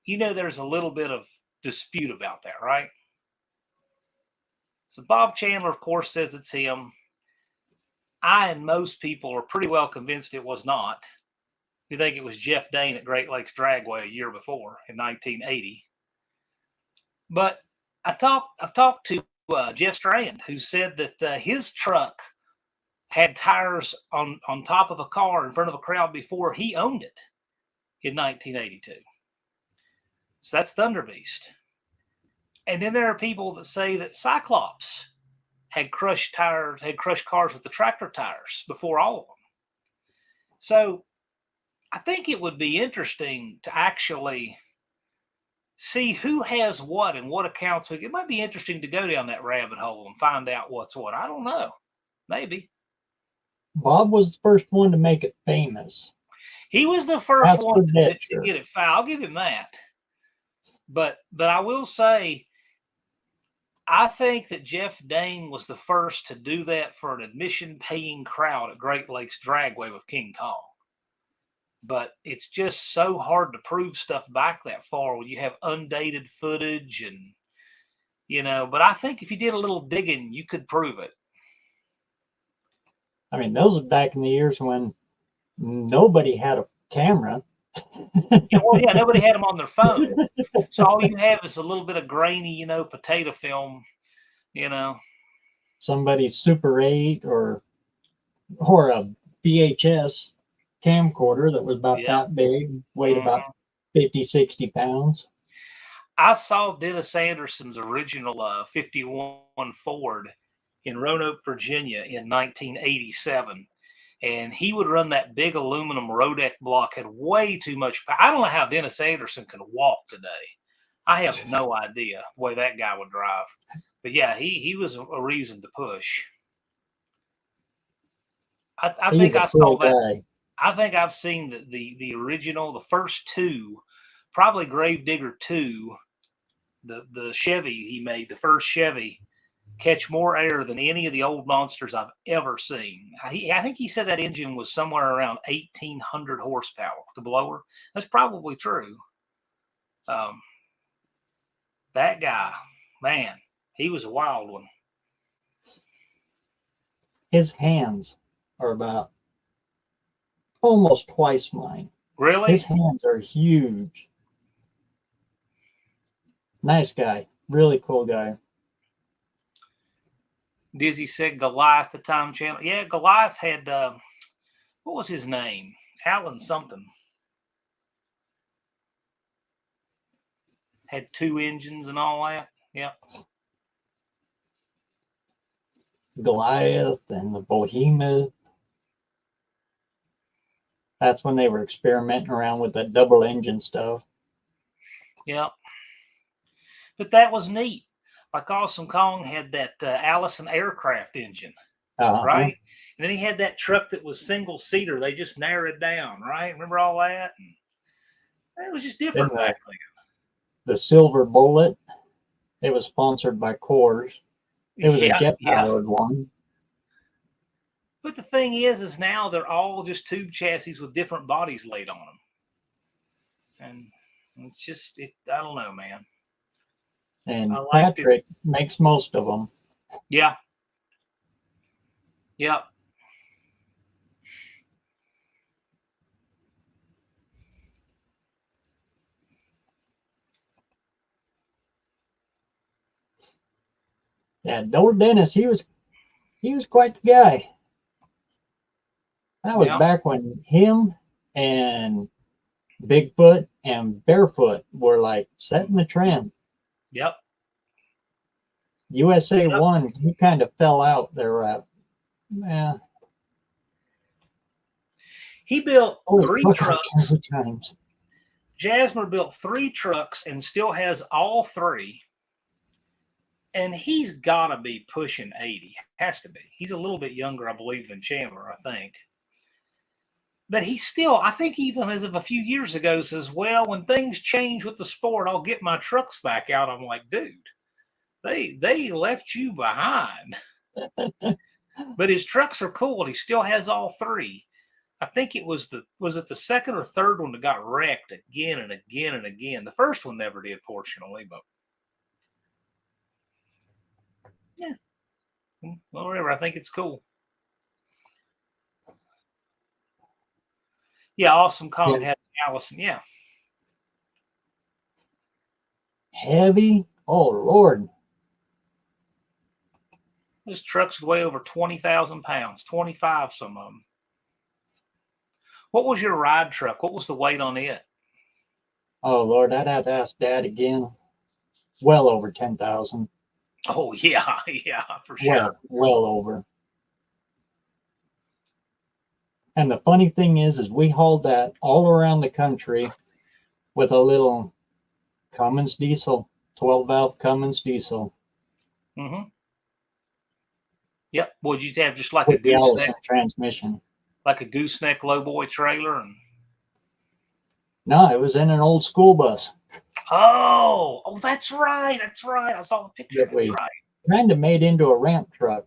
Speaker 2: There's a little bit of dispute about that, right? So Bob Chandler, of course, says it's him. I and most people are pretty well convinced it was not. We think it was Jeff Dane at Great Lakes Dragway a year before in 1980. But I've talked to Jeff Strand, who said that his truck had tires on top of a car in front of a crowd before he owned it in 1982. So that's Thunder Beast. And then there are people that say that Cyclops had crushed cars with the tractor tires before all of them. So I think it would be interesting to actually see who has what and what accounts. It might be interesting to go down that rabbit hole and find out what's what. I don't know. Maybe.
Speaker 1: Bob was the first one to make it famous.
Speaker 2: He was the first one to get it foul. I'll give him that. But I will say, I think that Jeff Dane was the first to do that for an admission-paying crowd at Great Lakes Dragway with King Kong. But it's just so hard to prove stuff back that far when you have undated footage and, but I think if you did a little digging, you could prove it.
Speaker 1: I mean, those are back in the years when nobody had a camera.
Speaker 2: Nobody had them on their phone. So all you have is a little bit of grainy, potato film,
Speaker 1: Somebody's Super 8 or a VHS camcorder that was about that big, weighed about 50, 60 pounds.
Speaker 2: I saw Dennis Anderson's original 51 Ford in Roanoke, Virginia in 1987. And he would run that big aluminum Rodeck block, had way too much power. I don't know how Dennis Anderson can walk today. I have no idea the way that guy would drive. But yeah, he was a reason to push. I think I saw that. I think I've seen the original, the first two, probably Gravedigger 2, the Chevy he made, the first Chevy, catch more air than any of the old monsters I've ever seen. I think he said that engine was somewhere around 1,800 horsepower, the blower. That's probably true. That guy, man, he was a wild one.
Speaker 1: His hands are about almost twice mine.
Speaker 2: Really?
Speaker 1: His hands are huge. Nice guy. Really cool guy.
Speaker 2: Dizzy said Goliath the time channel. Yeah, Goliath had, what was his name? Alan something. Had 2 engines and all that. Yeah.
Speaker 1: Goliath and the Behemoth. That's when they were experimenting around with that double engine stuff.
Speaker 2: Yeah. But that was neat. Like Awesome Kong had that Allison aircraft engine, right? And then he had that truck that was single-seater. They just narrowed it down, right? Remember all that? And it was just different back then.
Speaker 1: The Silver Bullet, it was sponsored by Coors. It was a
Speaker 2: Yeah,
Speaker 1: jet
Speaker 2: yeah.
Speaker 1: powered one.
Speaker 2: But the thing is now they're all just tube chassis with different bodies laid on them, and it's just I don't know, man. I
Speaker 1: And
Speaker 2: liked it.
Speaker 1: Patrick makes most of them.
Speaker 2: Yeah, yeah.
Speaker 1: Yeah, old Dennis, he was quite the guy. That was
Speaker 2: Yeah.
Speaker 1: back when him and Bigfoot and Barefoot were like setting the trend.
Speaker 2: Yep.
Speaker 1: USA
Speaker 2: Yep.
Speaker 1: one, he kind of fell out there at yeah.
Speaker 2: He built
Speaker 1: Always
Speaker 2: 3
Speaker 1: took out
Speaker 2: trucks.
Speaker 1: 10 times.
Speaker 2: Jasmer built 3 trucks and still has all 3. And he's got to be pushing 80. Has to be. He's a little bit younger, I believe, than Chandler, I think. But he still, I think, even as of a few years ago, says, well, when things change with the sport, I'll get my trucks back out. I'm like, dude, they left you behind. But his trucks are cool. He still has all 3. I think it was the second or third one that got wrecked again and again and again. The first one never did, fortunately, but yeah, whatever. I think it's cool. Yeah, Awesome Kong
Speaker 1: Yeah.
Speaker 2: had Allison. Yeah,
Speaker 1: Heavy. Oh Lord.
Speaker 2: those trucks weigh over 20,000 pounds, 25 some of them. What was your ride truck? What was the weight on it?
Speaker 1: Oh Lord, I'd have to ask Dad again. Well over 10,000.
Speaker 2: Oh yeah, yeah, for sure.
Speaker 1: Well over. And the funny thing is we hauled that all around the country with a little Cummins diesel, 12 valve Cummins diesel.
Speaker 2: Mm-hmm. Yep. Would you have just like a
Speaker 1: With the
Speaker 2: gooseneck,
Speaker 1: Allison transmission.
Speaker 2: like a gooseneck lowboy trailer? And
Speaker 1: No, it was in an old school bus
Speaker 2: oh, that's right. That's right. I saw the picture.
Speaker 1: that
Speaker 2: That's
Speaker 1: we
Speaker 2: right.
Speaker 1: kind of made into a ramp truck.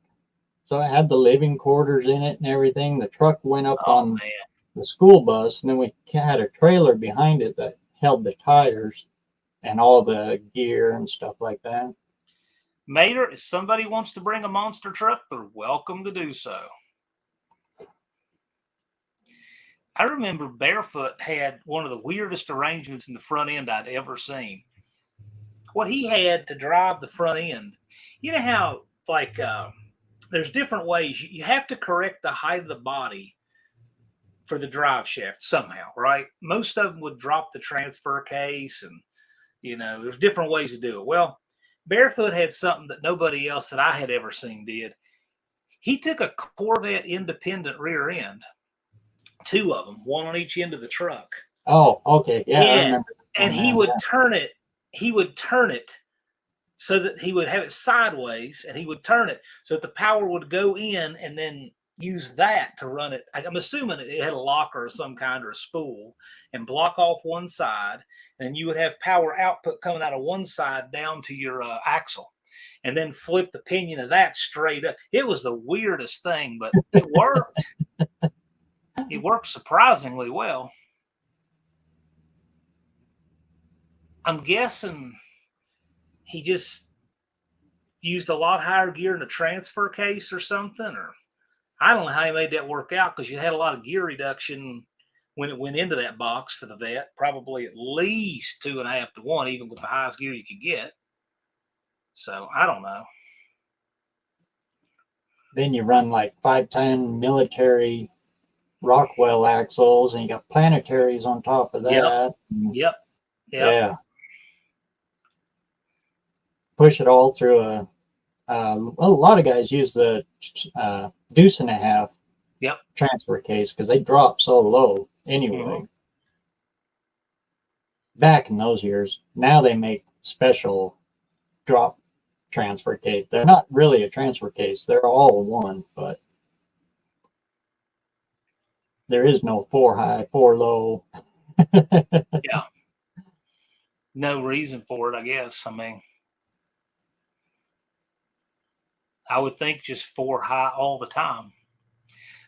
Speaker 1: So it had the living quarters in it and everything. The truck went up
Speaker 2: Oh
Speaker 1: on
Speaker 2: man.
Speaker 1: the school bus, and then we had a trailer behind it that held the tires and all the gear and stuff like that.
Speaker 2: Mater, if somebody wants to bring a monster truck, they're welcome to do so. I remember Barefoot had one of the weirdest arrangements in the front end I'd ever seen. What he had to drive the front end, you know how like there's different ways you have to correct the height of the body for the drive shaft somehow, right? Most of them would drop the transfer case, and there's different ways to do it. Well, Barefoot had something that nobody else that I had ever seen did. He took a Corvette independent rear end, 2 of them, one on each end of the truck.
Speaker 1: Oh, okay. Yeah, I
Speaker 2: And
Speaker 1: remember.
Speaker 2: and he would turn it. He would turn it so that he would have it sideways, and he would turn it so that the power would go in, and then use that to run it. I'm assuming it had a locker of some kind or a spool, and block off one side, and you would have power output coming out of one side down to your axle, and then flip the pinion of that straight up. It was the weirdest thing, but it worked. It worked surprisingly well. I'm guessing he just used a lot higher gear in the transfer case or something, or I don't know how he made that work out, because you had a lot of gear reduction when it went into that box for the vet, probably at least 2.5 to 1, even with the highest gear you could get. So I don't know.
Speaker 1: Then you run like 510 military Rockwell axles, and you got planetaries on top of that.
Speaker 2: Yep.
Speaker 1: Yeah. Push it all through a lot of guys use the deuce and a half transfer case because they drop so low anyway. Mm-hmm. Back in those years, now they make special drop transfer case. They're not really a transfer case. They're all one, but there is no 4 high, 4 low.
Speaker 2: Yeah. No reason for it, I guess. I mean, I would think just 4 high all the time.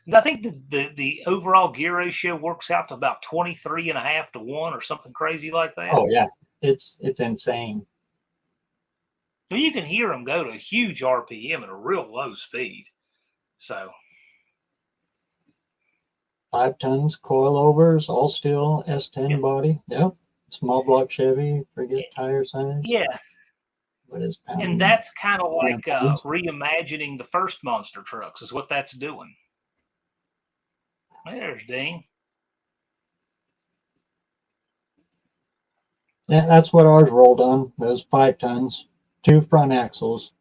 Speaker 2: And I think the overall gear ratio works out to about 23.5 to 1 or something crazy like that.
Speaker 1: Oh yeah, it's insane.
Speaker 2: So you can hear them go to a huge RPM at a real low speed. So
Speaker 1: 5 tons, coilovers, all steel, S10
Speaker 2: yep.
Speaker 1: body. Yep. Small block Chevy, forget tire size.
Speaker 2: Yeah.
Speaker 1: What is pound?
Speaker 2: And that's kind of like
Speaker 1: pounds.
Speaker 2: reimagining the first monster trucks is what that's doing. There's Dean.
Speaker 1: Yeah, that's what ours rolled on. It was 5 tons, 2 front axles.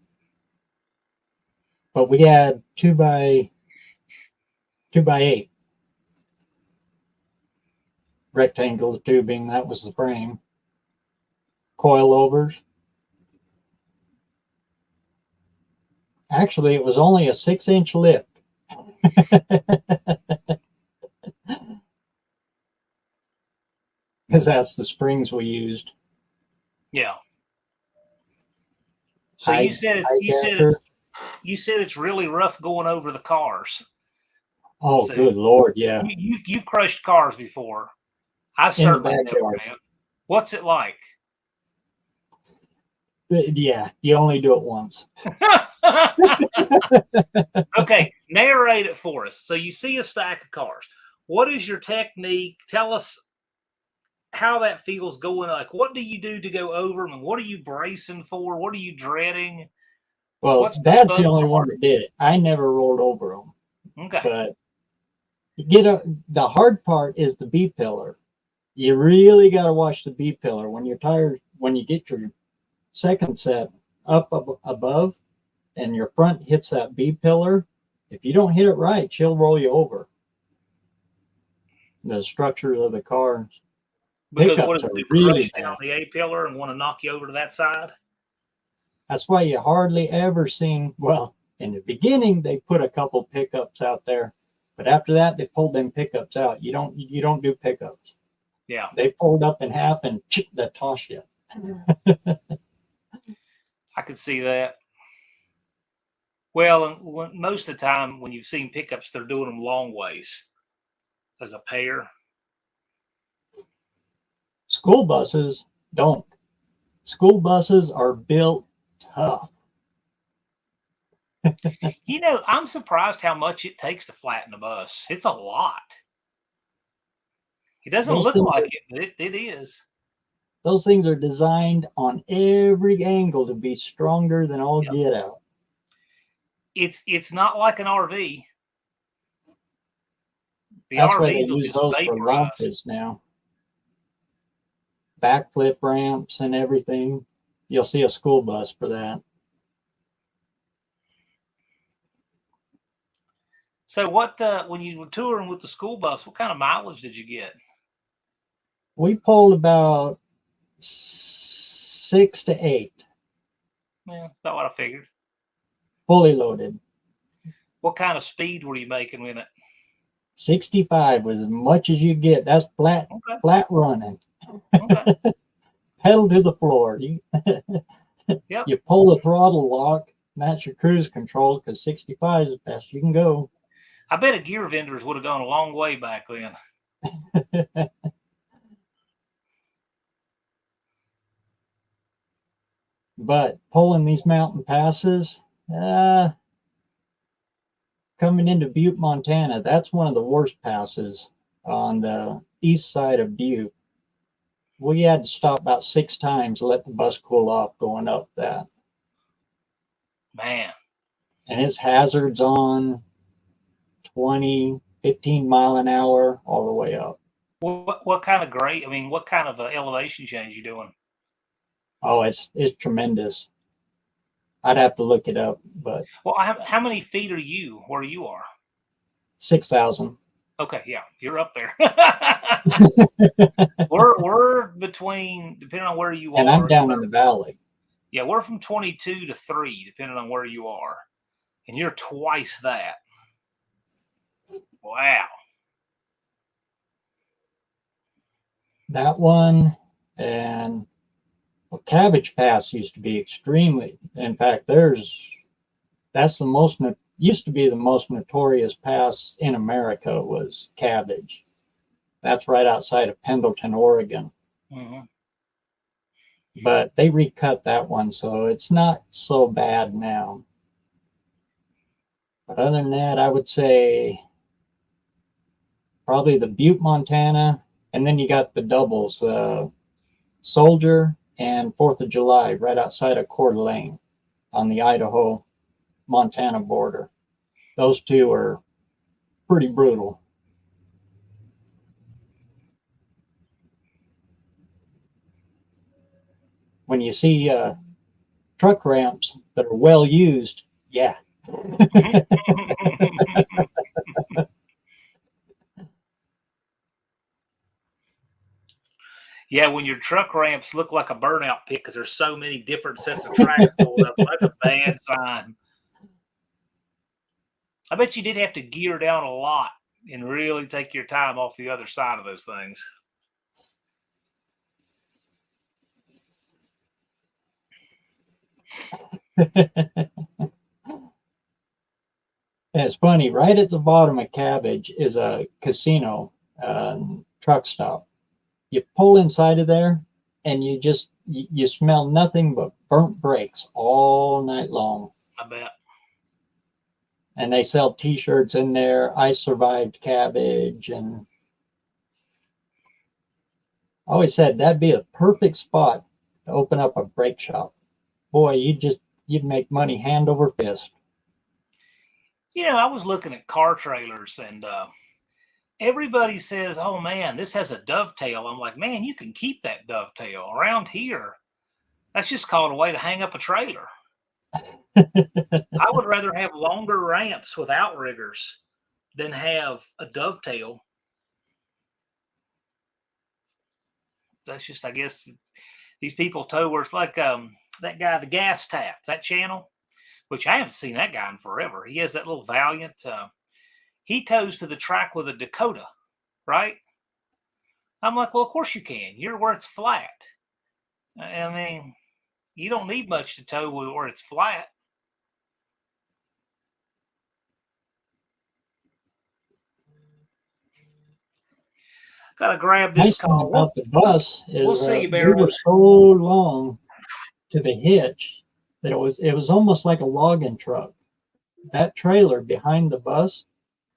Speaker 1: But we had 2x8 rectangle tubing. That was the frame. Coilovers. Actually, it was only a 6-inch lift. Because that's the springs we used.
Speaker 2: Yeah. So you said it's really rough going over the cars.
Speaker 1: Oh, so, good Lord, yeah.
Speaker 2: You've crushed cars before. I certainly never have. What's it like?
Speaker 1: Yeah, you only do it once.
Speaker 2: Okay, narrate it for us. So you see a stack of cars. What is your technique? Tell us how that feels going. Like, what do you do to go over them? And what are you bracing for? What are you dreading?
Speaker 1: Well, Dad's the only one that did it. I never rolled over them.
Speaker 2: Okay.
Speaker 1: But the hard part is the B pillar. You really got to watch the B pillar when you're tired. When you get your second set up above and your front hits that B pillar, if you don't hit it right, she'll roll you over. The structure of the car.
Speaker 2: Because what if they really crush down the A pillar and want to knock you over to that side?
Speaker 1: That's why you hardly ever seen, well, in the beginning, they put a couple pickups out there, but after that, they pulled them pickups out. You don't do pickups.
Speaker 2: Yeah.
Speaker 1: They pulled up in half and they toss you.
Speaker 2: I could see that. Well, most of the time when you've seen pickups, they're doing them long ways as a pair.
Speaker 1: School buses don't. School buses are built tough.
Speaker 2: You know, I'm surprised how much it takes to flatten a bus. It's a lot. It doesn't look like it, but it is.
Speaker 1: Those things are designed on every angle to be stronger than all get out.
Speaker 2: It's not like an RV.
Speaker 1: That's why they use those for launches now. Backflip ramps and everything. You'll see a school bus for that.
Speaker 2: So what, when you were touring with the school bus, what kind of mileage did you get?
Speaker 1: We pulled about 6 to 8.
Speaker 2: Yeah, that's about what I figured.
Speaker 1: Fully loaded.
Speaker 2: What kind of speed were you making with it?
Speaker 1: 65 was as much as you get. That's flat running.
Speaker 2: Okay.
Speaker 1: Pedal to the floor. You pull the throttle lock, and that's your cruise control, because 65 is the best you can go.
Speaker 2: I bet a gear vendors would have gone a long way back then.
Speaker 1: But pulling these mountain passes, coming into Butte, Montana, that's one of the worst passes on the east side of Butte. We had to stop about 6 times to let the bus cool off going up that.
Speaker 2: Man.
Speaker 1: And it's hazards on 20, 15 mile an hour all the way up.
Speaker 2: What kind of grade? I mean, what kind of elevation change you doing?
Speaker 1: Oh, it's tremendous. I'd have to look it up, but.
Speaker 2: Well, how many feet are you where you are?
Speaker 1: 6,000.
Speaker 2: Okay, yeah, you're up there. we're between, depending on where you are.
Speaker 1: And I'm down in the valley.
Speaker 2: Yeah, we're from 22 to 3, depending on where you are. And you're twice that. Wow.
Speaker 1: That one and Cabbage Pass used to be extremely. In fact, there's That's the most, used to be the most notorious pass in America was Cabbage. That's right outside of Pendleton, Oregon.
Speaker 2: Mm-hmm.
Speaker 1: But they recut that one, so it's not so bad now. But other than that, I would say probably the Butte, Montana, and then you got the doubles, Soldier and 4th of July, right outside of Coeur d'Alene on the Idaho-Montana border. Those two are pretty brutal. When you see truck ramps that are well used, yeah.
Speaker 2: Yeah, when your truck ramps look like a burnout pit because there's so many different sets of tracks going up, that's a bad sign. I bet you did have to gear down a lot and really take your time off the other side of those things.
Speaker 1: It's funny, right at the bottom of Cabbage is a casino truck stop. You pull inside of there and you smell nothing but burnt brakes all night long.
Speaker 2: I bet.
Speaker 1: And they sell t-shirts in there. I survived Cabbage, and I always said that'd be a perfect spot to open up a brake shop. Boy, you'd make money hand over fist.
Speaker 2: You know, I was looking at car trailers and everybody says, oh man, this has a dovetail. I'm like, man, you can keep that dovetail around here. That's just called a way to hang up a trailer. I would rather have longer ramps with outriggers than have a dovetail. That's just, I guess, these people tow where it's like that guy, the Gas Tap, that channel, which I haven't seen that guy in forever. He has that little Valiant. He tows to the track with a Dakota, right? I'm like, well, of course you can. You're where it's flat. I mean, you don't need much to tow where it's flat. Gotta grab this
Speaker 1: Nice thing
Speaker 2: call.
Speaker 1: about the bus is
Speaker 2: We'll see you,
Speaker 1: we were
Speaker 2: BareRose.
Speaker 1: so long to the hitch that it was almost like a logging truck. That trailer behind the bus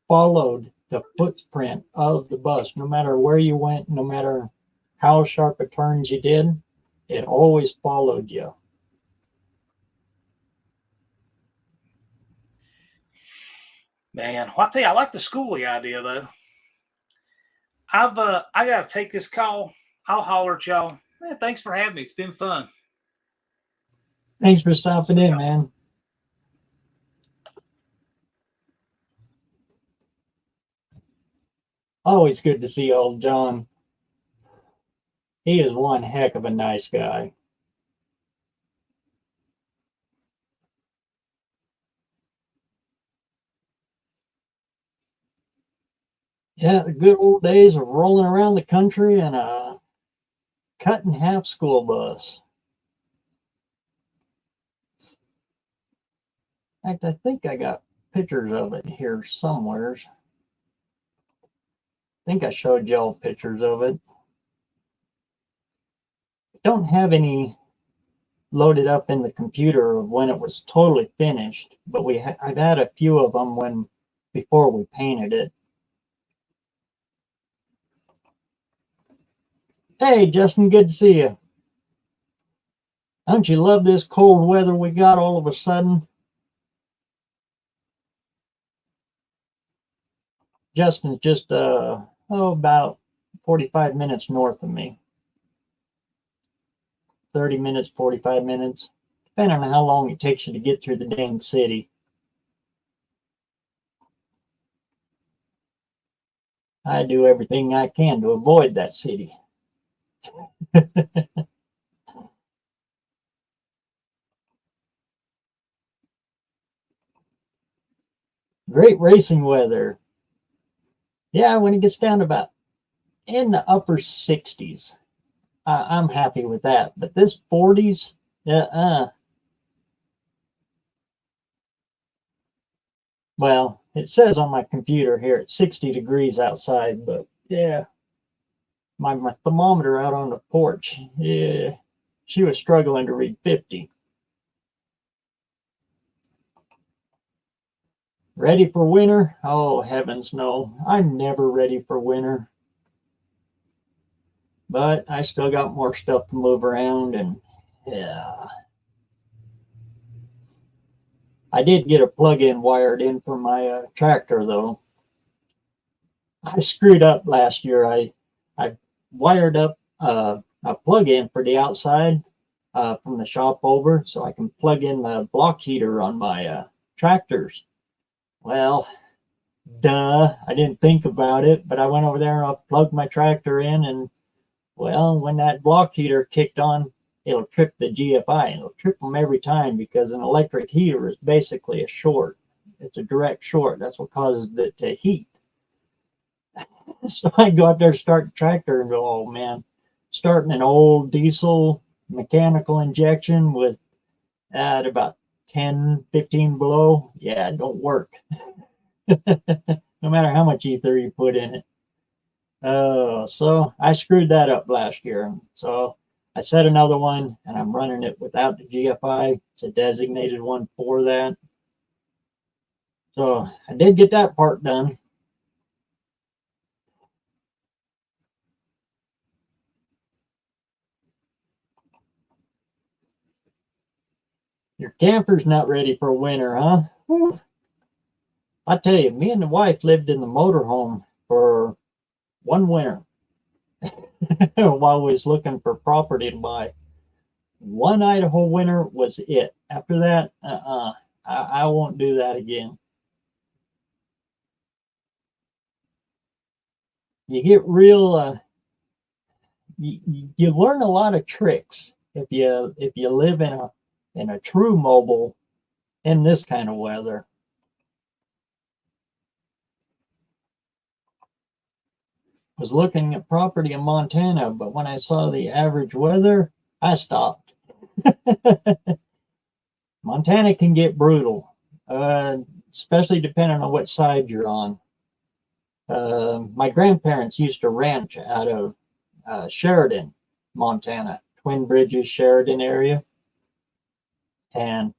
Speaker 1: followed the footprint of the bus. No matter where you went, no matter how sharp a turns you did, it always followed you.
Speaker 2: Man, well, I tell you, I like the schoolie idea though. I gotta take this call. I'll holler at y'all. Thanks for having me. It's been fun.
Speaker 1: Thanks for stopping in, man. Always good to see old John. He is one heck of a nice guy. Yeah, the good old days of rolling around the country in a cut in half school bus. In fact, I think I got pictures of it here somewheres. I think I showed y'all pictures of it. Don't have any loaded up in the computer of when it was totally finished, but I've had a few of them before we painted it. Hey, Justin, good to see you. Don't you love this cold weather we got all of a sudden? Justin's just about 45 minutes north of me. 30 minutes, 45 minutes, depending on how long it takes you to get through the dang city. I do everything I can to avoid that city. Great racing weather. Yeah, when it gets down to about in the upper 60s, I'm happy with that. But this 40s, Well, it says on my computer here it's 60 degrees outside, but yeah, my thermometer out on the porch, yeah, she was struggling to read 50. Ready for winter? Oh, heavens no. I'm never ready for winter. But I still got more stuff to move around, and yeah. I did get a plug-in wired in for my tractor, though. I screwed up last year. I wired up a plug-in for the outside from the shop over so I can plug in the block heater on my tractors. Well, duh, I didn't think about it, but I went over there and I plugged my tractor in, and well, when that block heater kicked on, it'll trip the GFI, and it'll trip them every time because an electric heater is basically a short. It's a direct short. That's what causes it to heat. So I go out there, start the tractor, and go, oh man, starting an old diesel mechanical injection with at about 10, 15 below, yeah, it don't work. No matter how much ether you put in it. So I screwed that up last year. So I set another one, and I'm running it without the GFI. It's a designated one for that. So I did get that part done. Your camper's not ready for winter, huh? Whew. I tell you, me and the wife lived in the motorhome for one winter while we was looking for property to buy. One Idaho winter was it. After that, I won't do that again. You get real, you learn a lot of tricks if you live in a true mobile in this kind of weather. Was looking at property in Montana, but when I saw the average weather, I stopped. Montana can get brutal, especially depending on what side you're on. My grandparents used to ranch out of Sheridan, Montana, Twin Bridges, Sheridan area. And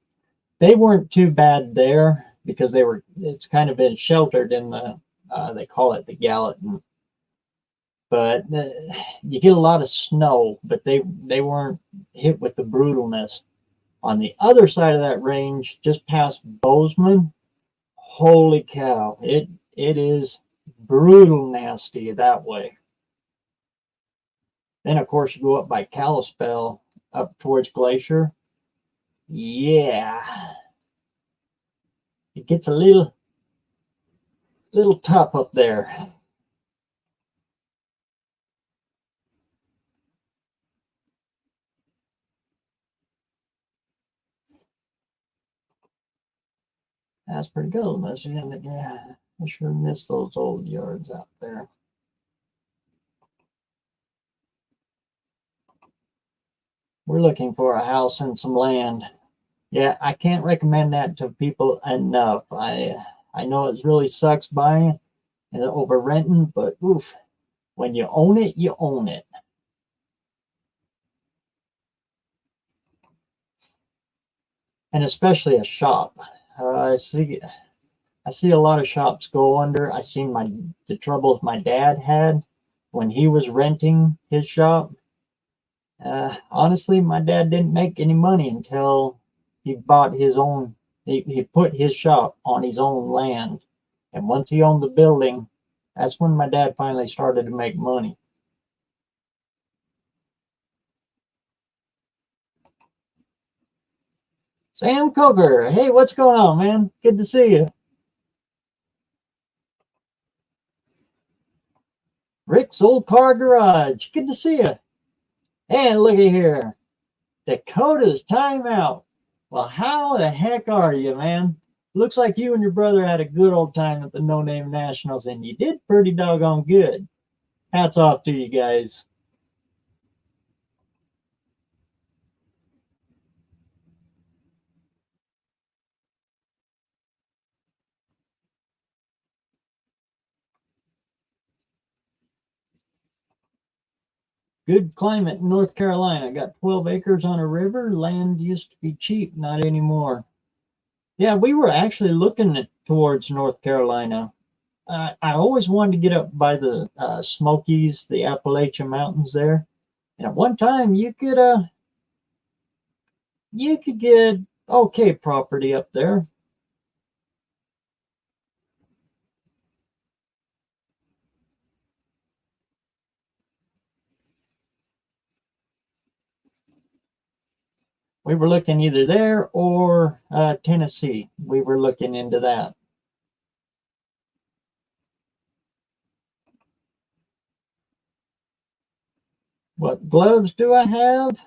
Speaker 1: they weren't too bad there because it's kind of been sheltered in they call it the Gallatin. But you get a lot of snow, but they weren't hit with the brutalness. On the other side of that range, just past Bozeman, holy cow, it is brutal nasty that way. Then of course you go up by Kalispell up towards Glacier. Yeah, it gets a little tough up there. That's pretty good, Michigan. Yeah, I sure miss those old yards out there. We're looking for a house and some land. Yeah, I can't recommend that to people enough. I know it really sucks buying and over renting, but oof, when you own it, you own it. And especially a shop. I see a lot of shops go under. I seen the troubles my dad had when he was renting his shop. Honestly, my dad didn't make any money until he bought his own. He put his shop on his own land, and once he owned the building, that's when my dad finally started to make money. Sam Coker, hey, what's going on, man? Good to see you. Rick's Old Car Garage, good to see you. And looky here, Dakota's timeout. Well, how the heck are you, man? Looks like you and your brother had a good old time at the No Name Nationals, and you did pretty doggone good. Hats off to you guys. Good climate in North Carolina. Got 12 acres on a river. Land used to be cheap, not anymore. Yeah, we were actually looking towards North Carolina. I always wanted to get up by the Smokies, the Appalachian Mountains there. And at one time, you could get okay property up there. We were looking either there or Tennessee. We were looking into that. What gloves do I have?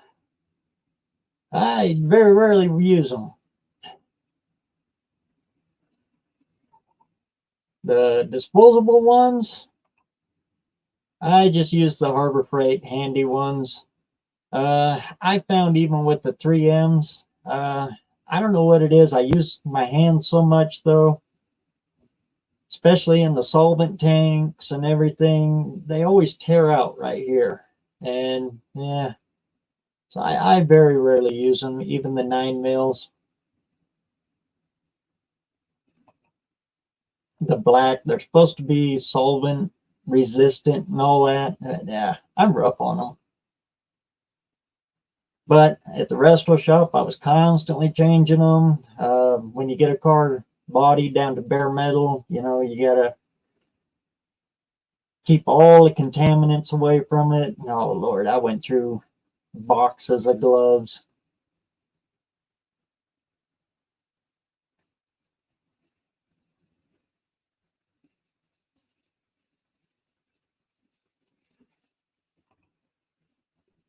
Speaker 1: I very rarely use them. The disposable ones, I just use the Harbor Freight handy ones. I found even with the 3Ms, I don't know what it is. I use my hands so much though, especially in the solvent tanks and everything. They always tear out right here. And yeah, so I very rarely use them, even the 9 mils. The black, they're supposed to be solvent resistant and all that. Yeah, I'm rough on them. But at the resto shop, I was constantly changing them. When you get a car body down to bare metal, you know, you got to keep all the contaminants away from it. Oh, Lord, I went through boxes of gloves.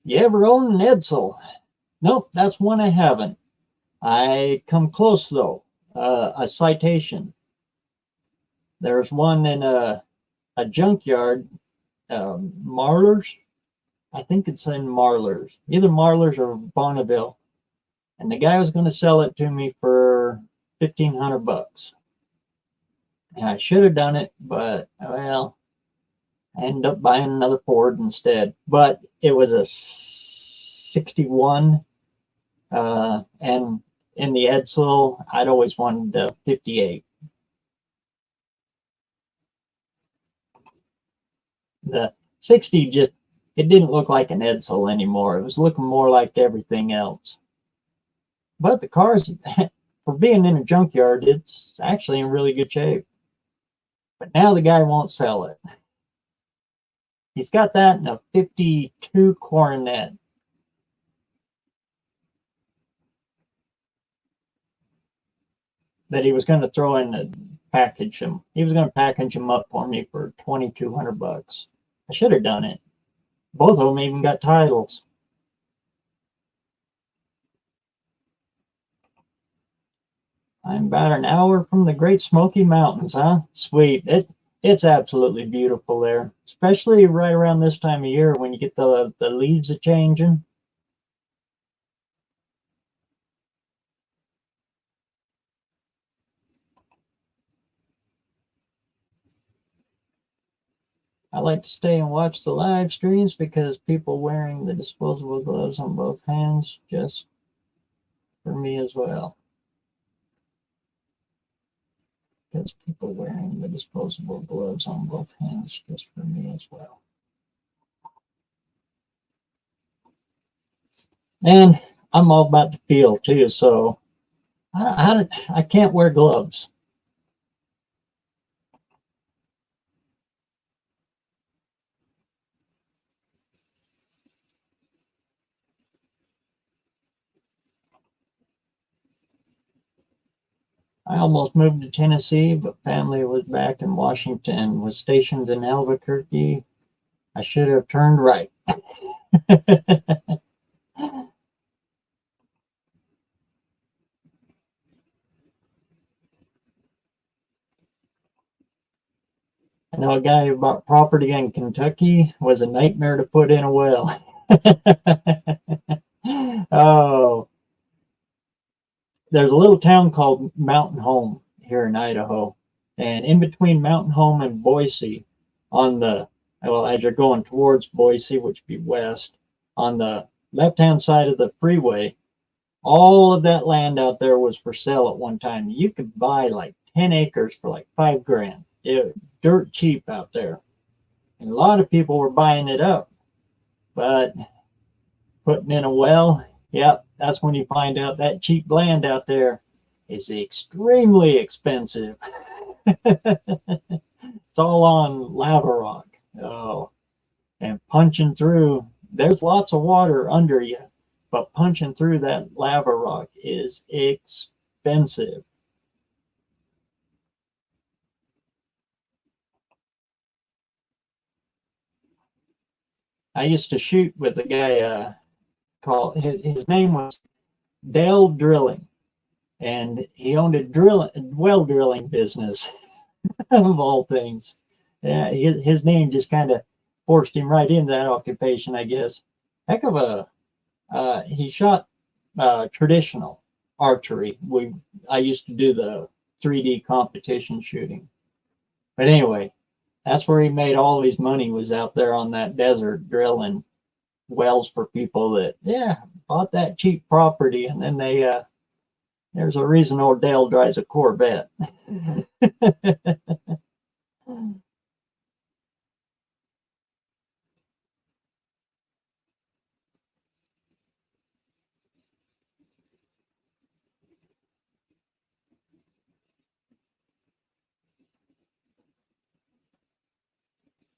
Speaker 1: You ever own an Edsel? Nope, that's one I haven't. I come close, though. A Citation. There's one in a junkyard, Marlar's. I think it's in Marlar's, either Marlar's or Bonneville. And the guy was going to sell it to me for $1,500. And I should have done it, but well, I ended up buying another Ford instead. But it was a 61, and in the Edsel, I'd always wanted a 58. The 60 just, it didn't look like an Edsel anymore. It was looking more like everything else. But the car's, for being in a junkyard, it's actually in really good shape. But now the guy won't sell it. He's got that in a 52 Coronet. That he was going to throw in a package him. He was going to package him up for me for $2,200. I should have done it. Both of them even got titles. I'm about an hour from the Great Smoky Mountains, huh? Sweet. It's absolutely beautiful there, especially right around this time of year when you get the leaves a changing. I like to stay and watch the live streams because people wearing the disposable gloves on both hands, just for me as well. Because people wearing the disposable gloves on both hands, just for me as well. And I'm all about the feel too, so I can't wear gloves. I almost moved to Tennessee, but family was back in Washington, was stationed in Albuquerque. I should have turned right. I know a guy who bought property in Kentucky. Was a nightmare to put in a well. Oh, there's a little town called Mountain Home here in Idaho. And in between Mountain Home and Boise, on the well, as you're going towards Boise, which would be west, on the left-hand side of the freeway, all of that land out there was for sale at one time. You could buy like 10 acres for like $5,000. It dirt cheap out there. And a lot of people were buying it up, but putting in a well, yep, that's when you find out that cheap land out there is extremely expensive. It's all on lava rock. Oh, and punching through, there's lots of water under you, but punching through that lava rock is expensive. I used to shoot with a guy called, his name was Dale Drilling, and he owned a well drilling business of all things. Yeah, his name just kind of forced him right into that occupation, I guess. Heck of a he shot traditional archery. I used to do the 3D competition shooting. But anyway, that's where he made all of his money, was out there on that desert drilling wells for people that, yeah, bought that cheap property, and then they there's a reason old Dale drives a Corvette.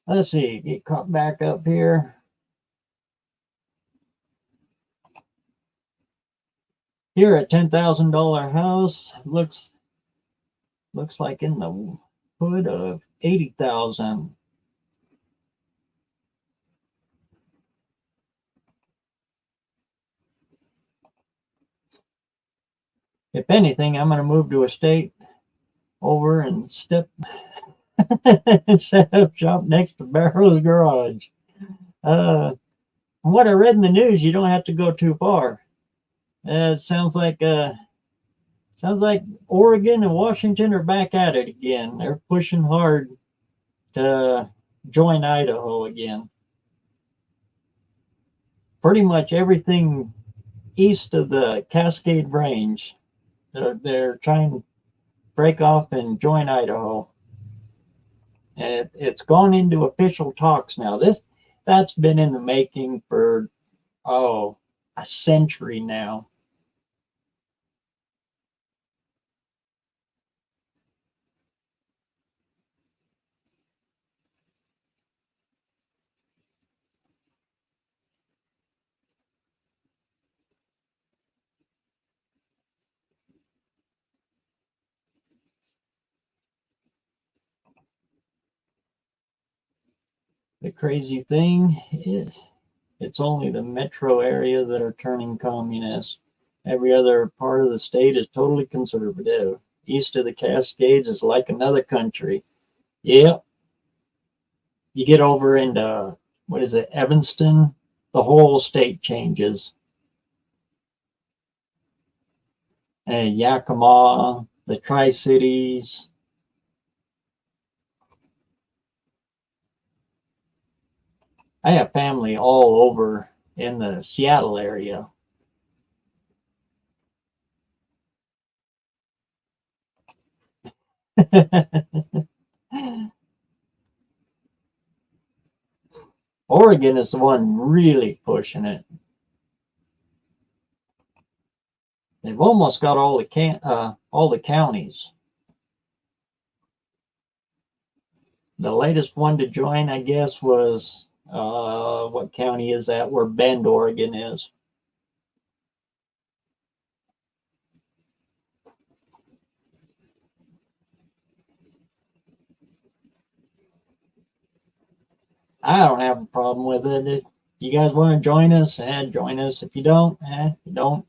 Speaker 1: Let's see, get caught back up here. Here, a $10,000 house looks like in the hood of 80,000. If anything, I'm going to move to a state over and set up shop next to BareRose Garage. From what I read in the news, you don't have to go too far. It sounds like Oregon and Washington are back at it again. They're pushing hard to join Idaho again. Pretty much everything east of the Cascade Range, they're trying to break off and join Idaho. And it's gone into official talks now. That's been in the making for a century now. The crazy thing is, it's only the metro area that are turning communist. Every other part of the state is totally conservative. East of the Cascades is like another country. Yep. You get over into, what is it, Evanston, the whole state changes. And Yakima, the Tri-Cities. I have family all over in the Seattle area. Oregon is the one really pushing it. They've almost got all the counties. The latest one to join, I guess, was what county is that? Where Bend, Oregon is. I don't have a problem with it. If you guys want to join us, join us. If you don't, you don't.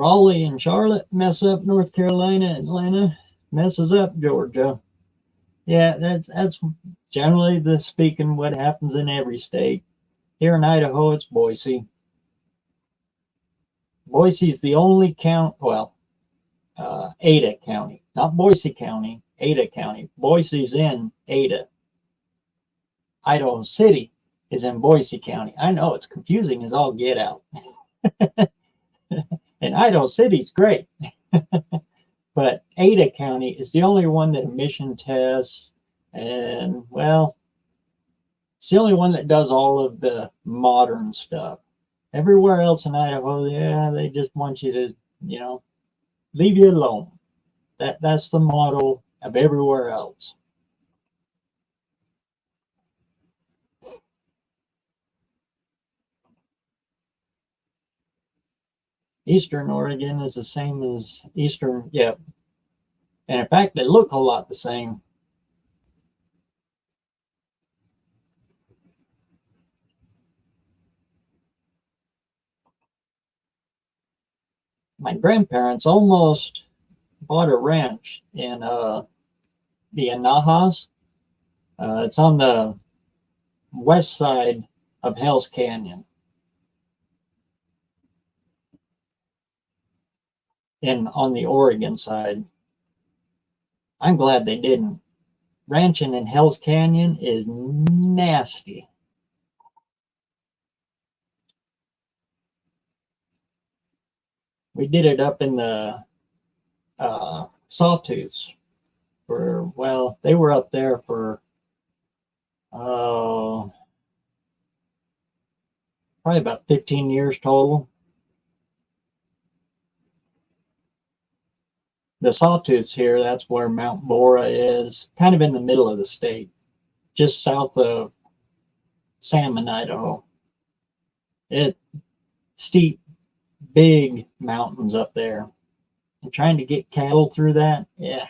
Speaker 1: Raleigh and Charlotte mess up North Carolina. Atlanta messes up Georgia. Yeah, that's generally the speaking what happens in every state. Here in Idaho, it's Boise. Boise's the only county, well, Ada County, not Boise County, Ada County. Boise's in Ada. Idaho City is in Boise County. I know it's confusing as all get out. And Idaho City's great. But Ada County is the only one that emission tests, and well, it's the only one that does all of the modern stuff. Everywhere else in Idaho, yeah, they just want you to, leave you alone. That's the motto of everywhere else. Eastern Oregon is the same as Eastern, yeah. And in fact, they look a lot the same. My grandparents almost bought a ranch in the Anahas. It's on the west side of Hell's Canyon. And on the Oregon side. I'm glad they didn't. Ranching in Hell's Canyon is nasty. We did it up in the Sawtooths. Well, they were up there for probably about 15 years total. The Sawtooths here, that's where Mount Bora is, kind of in the middle of the state, just south of Salmon, Idaho. It steep, big mountains up there. And trying to get cattle through that, yeah.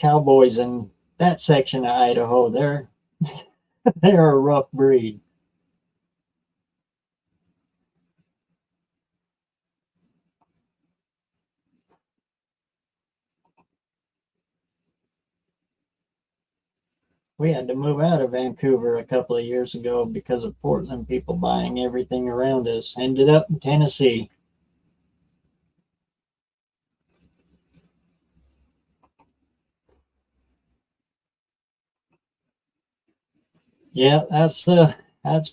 Speaker 1: Cowboys in that section of Idaho, they're a rough breed. We had to move out of Vancouver a couple of years ago because of Portland people buying everything around us. Ended up in Tennessee. Yeah, that's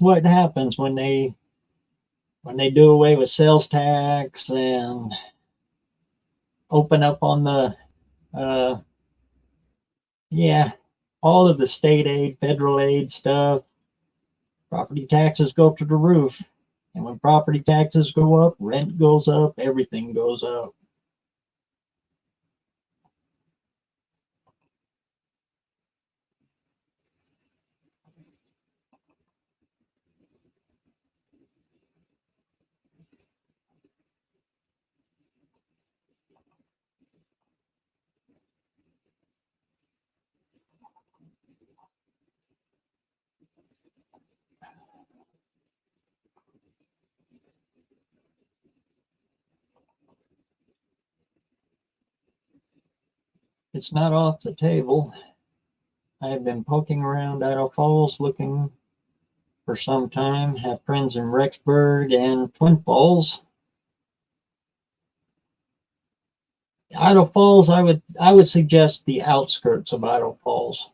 Speaker 1: what happens when they do away with sales tax and open up on the yeah, all of the state aid, federal aid stuff. Property taxes go to the roof. And when property taxes go up, rent goes up, everything goes up. It's not off the table. I have been poking around Idaho Falls looking for some time. Have friends in Rexburg and Twin Falls. Idaho Falls, I would suggest the outskirts of Idaho Falls.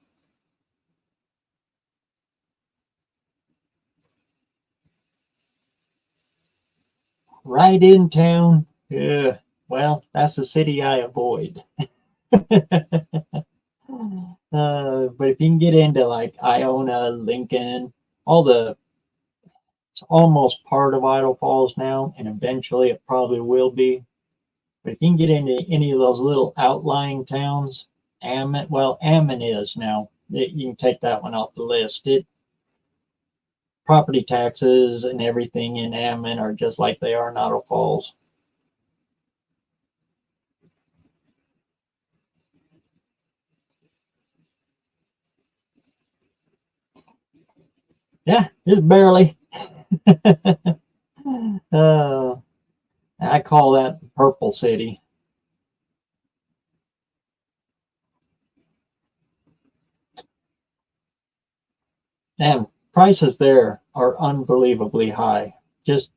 Speaker 1: Right in town, yeah. Well, that's the city I avoid. But if you can get into like Iona, Lincoln, it's almost part of Idaho Falls now, and eventually it probably will be. But if you can get into any of those little outlying towns, Ammon is now. You can take that one off the list. Property taxes and everything in Ammon are just like they are in Idaho Falls. Yeah, just barely. I call that Purple City. And prices there are unbelievably high. Just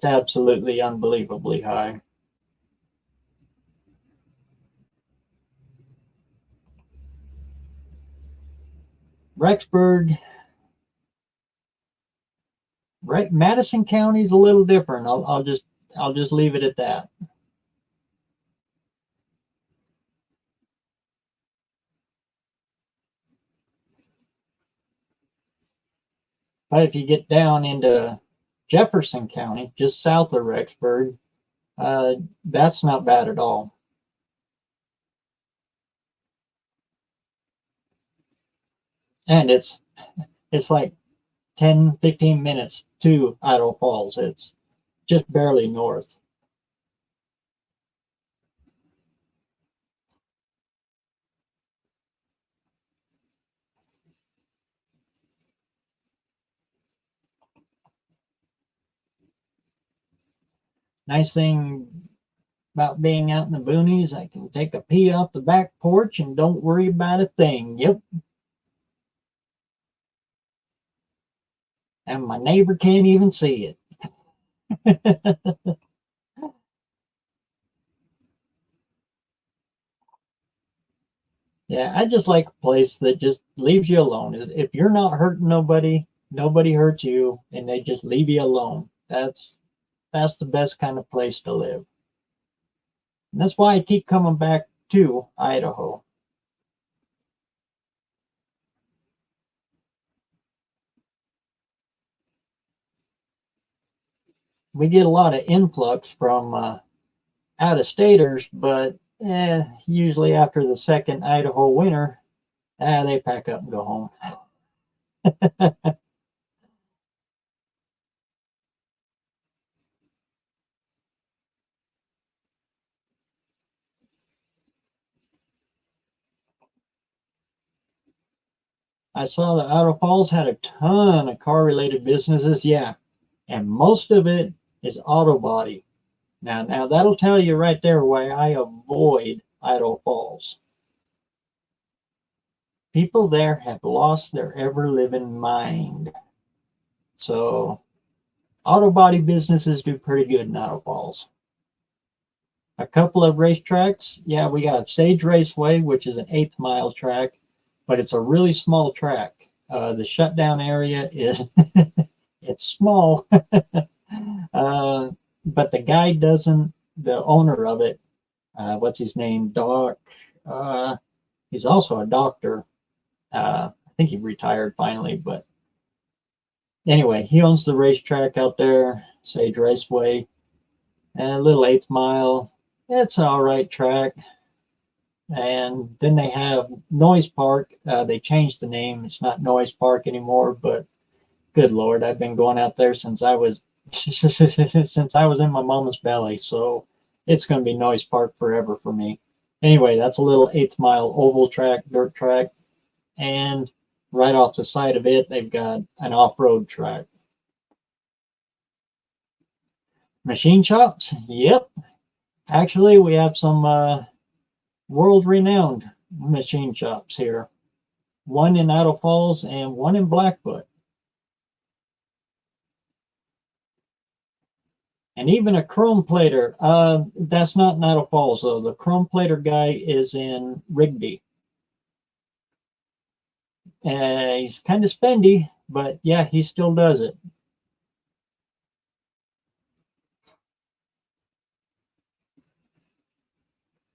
Speaker 1: absolutely unbelievably high. Rexburg, right? Madison County is a little different. I'll just leave it at that. But if you get down into Jefferson County, just south of Rexburg, that's not bad at all. And it's like 10-15 minutes to Idaho Falls. It's just barely north. Nice thing about being out in the boonies, I can take a pee off the back porch and don't worry about a thing. Yep. And my neighbor can't even see it. Yeah, I just like a place that just leaves you alone. If you're not hurting nobody, nobody hurts you, and they just leave you alone. That's the best kind of place to live. And that's why I keep coming back to Idaho. We get a lot of influx from out of staters, but usually after the second Idaho winter, they pack up and go home. I saw that Idaho Falls had a ton of car related businesses. Yeah. And most of it is auto body. Now that'll tell you right there why I avoid Idaho Falls. People there have lost their ever living mind. So auto body businesses do pretty good in Idaho Falls. A couple of racetracks. Yeah, we got Sage Raceway, which is an 8th-mile track, but it's a really small track. The shutdown area is it's small, but the guy doesn't. The owner of it, what's his name, Doc? He's also a doctor. I think he retired finally, but anyway, he owns the racetrack out there, Sage Raceway, and a little 8th-mile. It's an all right track. And then they have Noise Park. They changed the name. It's not Noise Park anymore, but good Lord, I've been going out there since I was since I was in my mama's belly. So it's going to be Noise Park forever for me. Anyway, that's a little 8th-mile oval track, dirt track. And right off the side of it, they've got an off-road track. Machine shops? Yep. Actually, we have some world-renowned machine shops here. One in Idaho Falls and one in Blackfoot. And even a chrome plater. That's not in Idaho Falls, though. The chrome plater guy is in Rigby. He's kind of spendy, but yeah, he still does it.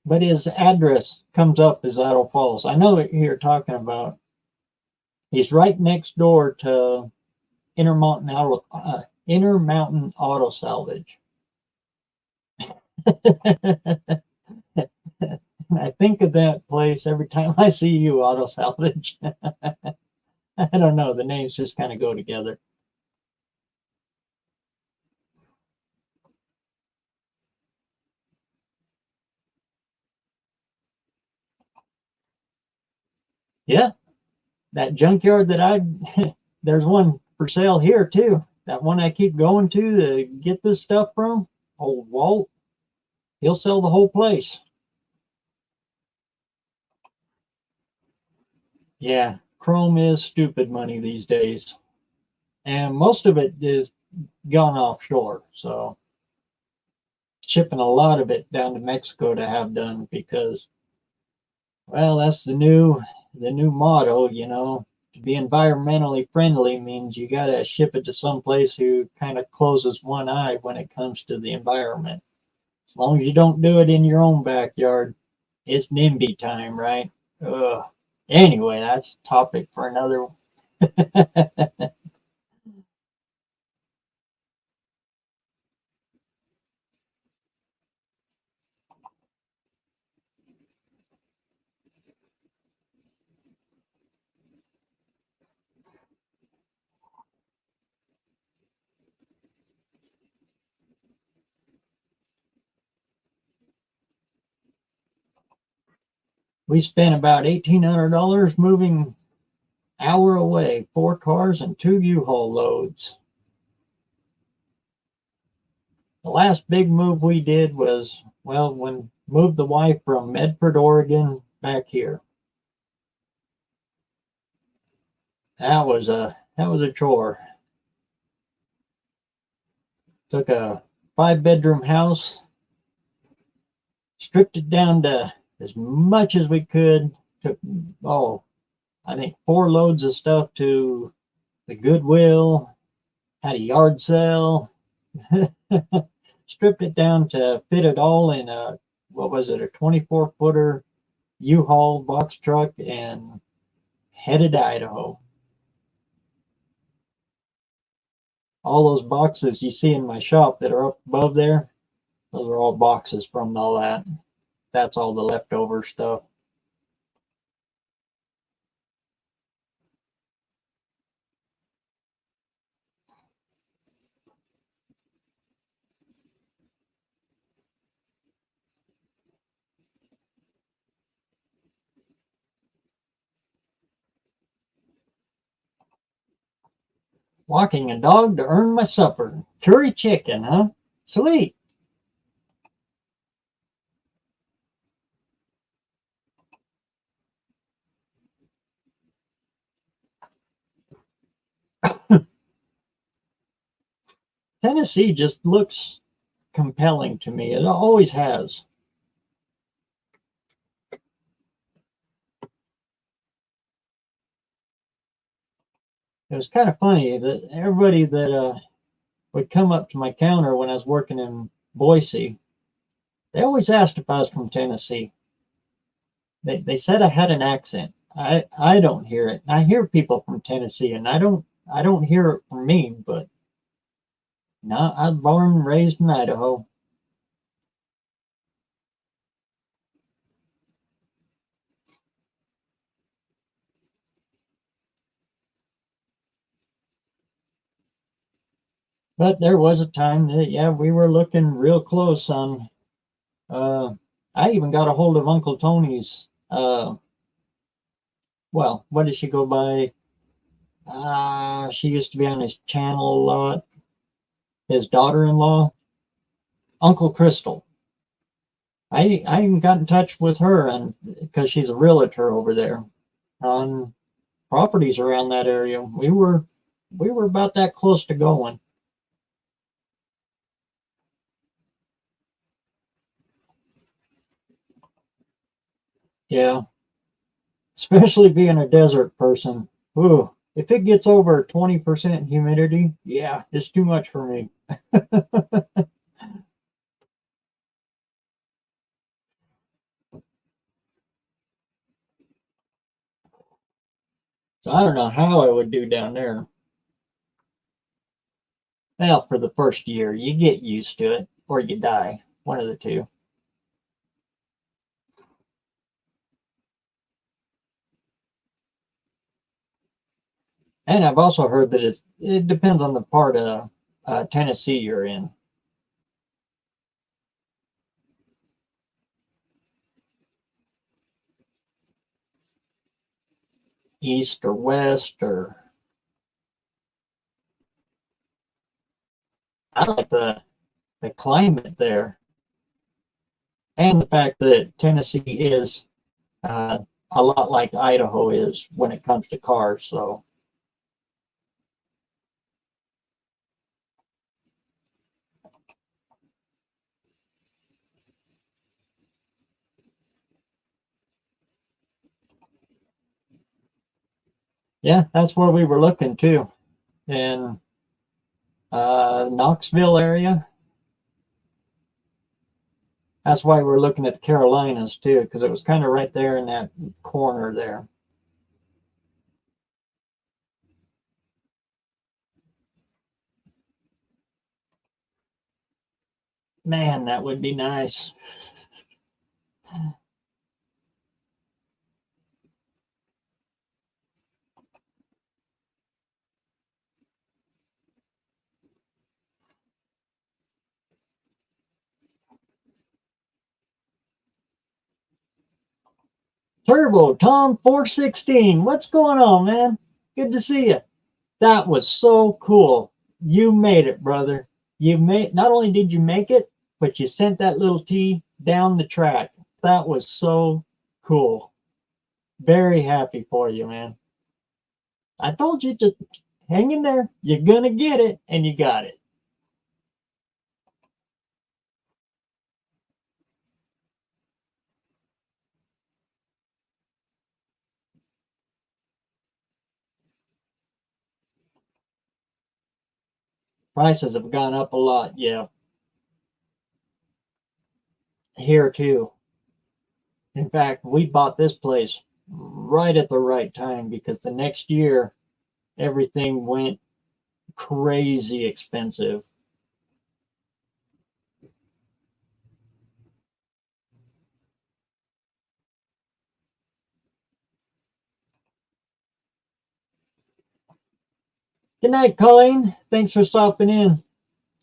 Speaker 1: But his address comes up as Idaho Falls. I know what you're talking about. He's right next door to Intermountain Auto Salvage. I think of that place every time I see you, Auto Salvage. I don't know. The names just kind of go together. Yeah, that junkyard that there's one for sale here too. that one I keep going to get this stuff from, old Walt, he'll sell the whole place. Yeah, chrome is stupid money these days. And most of it is gone offshore. So shipping a lot of it down to Mexico to have done because, well, that's the new motto, you know. To be environmentally friendly means you got to ship it to someplace who kind of closes one eye when it comes to the environment. As long as you don't do it in your own backyard, it's NIMBY time, right? Ugh. Anyway, that's a topic for another. We spent about $1,800 moving hour away, 4 cars and 2 U-Haul loads. The last big move we did was, well, when moved the wife from Medford, Oregon back here. That was a chore. Took a 5-bedroom house, stripped it down to as much as we could. Took, I think 4 loads of stuff to the Goodwill, had a yard sale. Stripped it down to fit it all in a, what was it, a 24-footer U-Haul box truck, and headed to Idaho. All those boxes you see in my shop that are up above there, those are all boxes from all that. That's all the leftover stuff. Walking a dog to earn my supper. Curry chicken, huh? Sweet. Tennessee just looks compelling to me. It always has. It was kind of funny that everybody that would come up to my counter when I was working in Boise, they always asked if I was from Tennessee. They said I had an accent. I don't hear it. I hear people from Tennessee, and I don't hear it from me. But no, I was born and raised in Idaho. But there was a time that, yeah, we were looking real close on. I even got a hold of Uncle Tony's. Well, what did she go by? She used to be on his channel a lot. His daughter-in-law, Uncle Crystal. I even got in touch with her, and because she's a realtor over there on properties around that area. We were about that close to going. Yeah, especially being a desert person. Ooh, if it gets over 20% humidity, yeah, it's too much for me. So I don't know how I would do down there. Well, for the first year, you get used to it or you die. One of the two. And I've also heard that it depends on the part of Tennessee you're in. East or west or I like the climate there, and the fact that Tennessee is a lot like Idaho is when it comes to cars. So yeah, that's where we were looking too, in Knoxville area. That's why we're looking at the Carolinas too, because it was kind of right there in that corner there. Man, that would be nice. Turbo Tom 416, what's going on, man? Good to see you. That was so cool. You made it, brother. You made, not only did you make it, but you sent that little T down the track. That was so cool. Very happy for you, man. I told you, just hang in there. You're gonna get it, and you got it. Prices have gone up a lot, yeah. Here too. In fact, we bought this place right at the right time because the next year everything went crazy expensive. Good night, Colleen. Thanks for stopping in.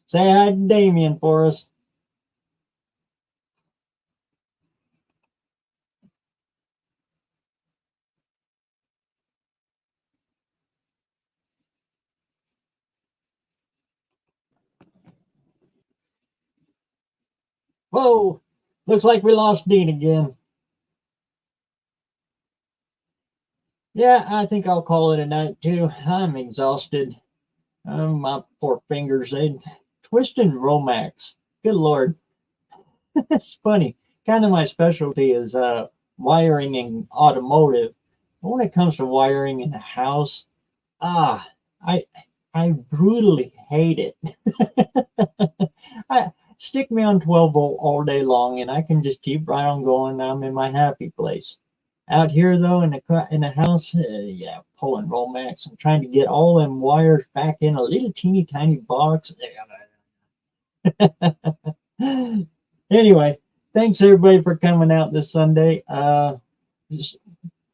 Speaker 1: Say hi to Damien for us. Whoa, looks like we lost Dean again. Yeah, I think I'll call it a night too. I'm exhausted. My poor fingers, they twisting Romax. Good Lord. It's funny. Kind of my specialty is wiring in automotive. But when it comes to wiring in the house, ah, I I brutally hate it. Stick me on 12 volt all day long, and I can just keep right on going. I'm in my happy place. Out here though, in the house, yeah, pulling Romax and trying to get all them wires back in a little teeny tiny box. Anyway, thanks everybody for coming out this Sunday. Just,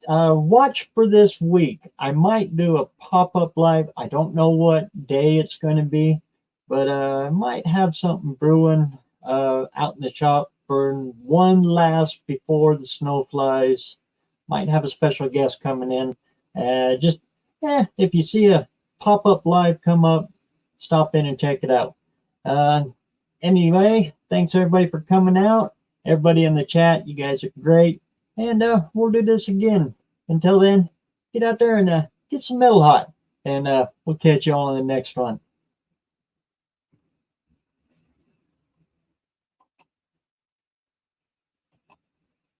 Speaker 1: watch for this week. I might do a pop-up live. I don't know what day it's going to be, but I might have something brewing out in the shop for one last before the snow flies. Might have a special guest coming in. If you see a pop-up live come up, stop in and check it out. Anyway, thanks everybody for coming out. Everybody in the chat, you guys are great. And we'll do this again. Until then, get out there and get some metal hot. And we'll catch you all in the next one.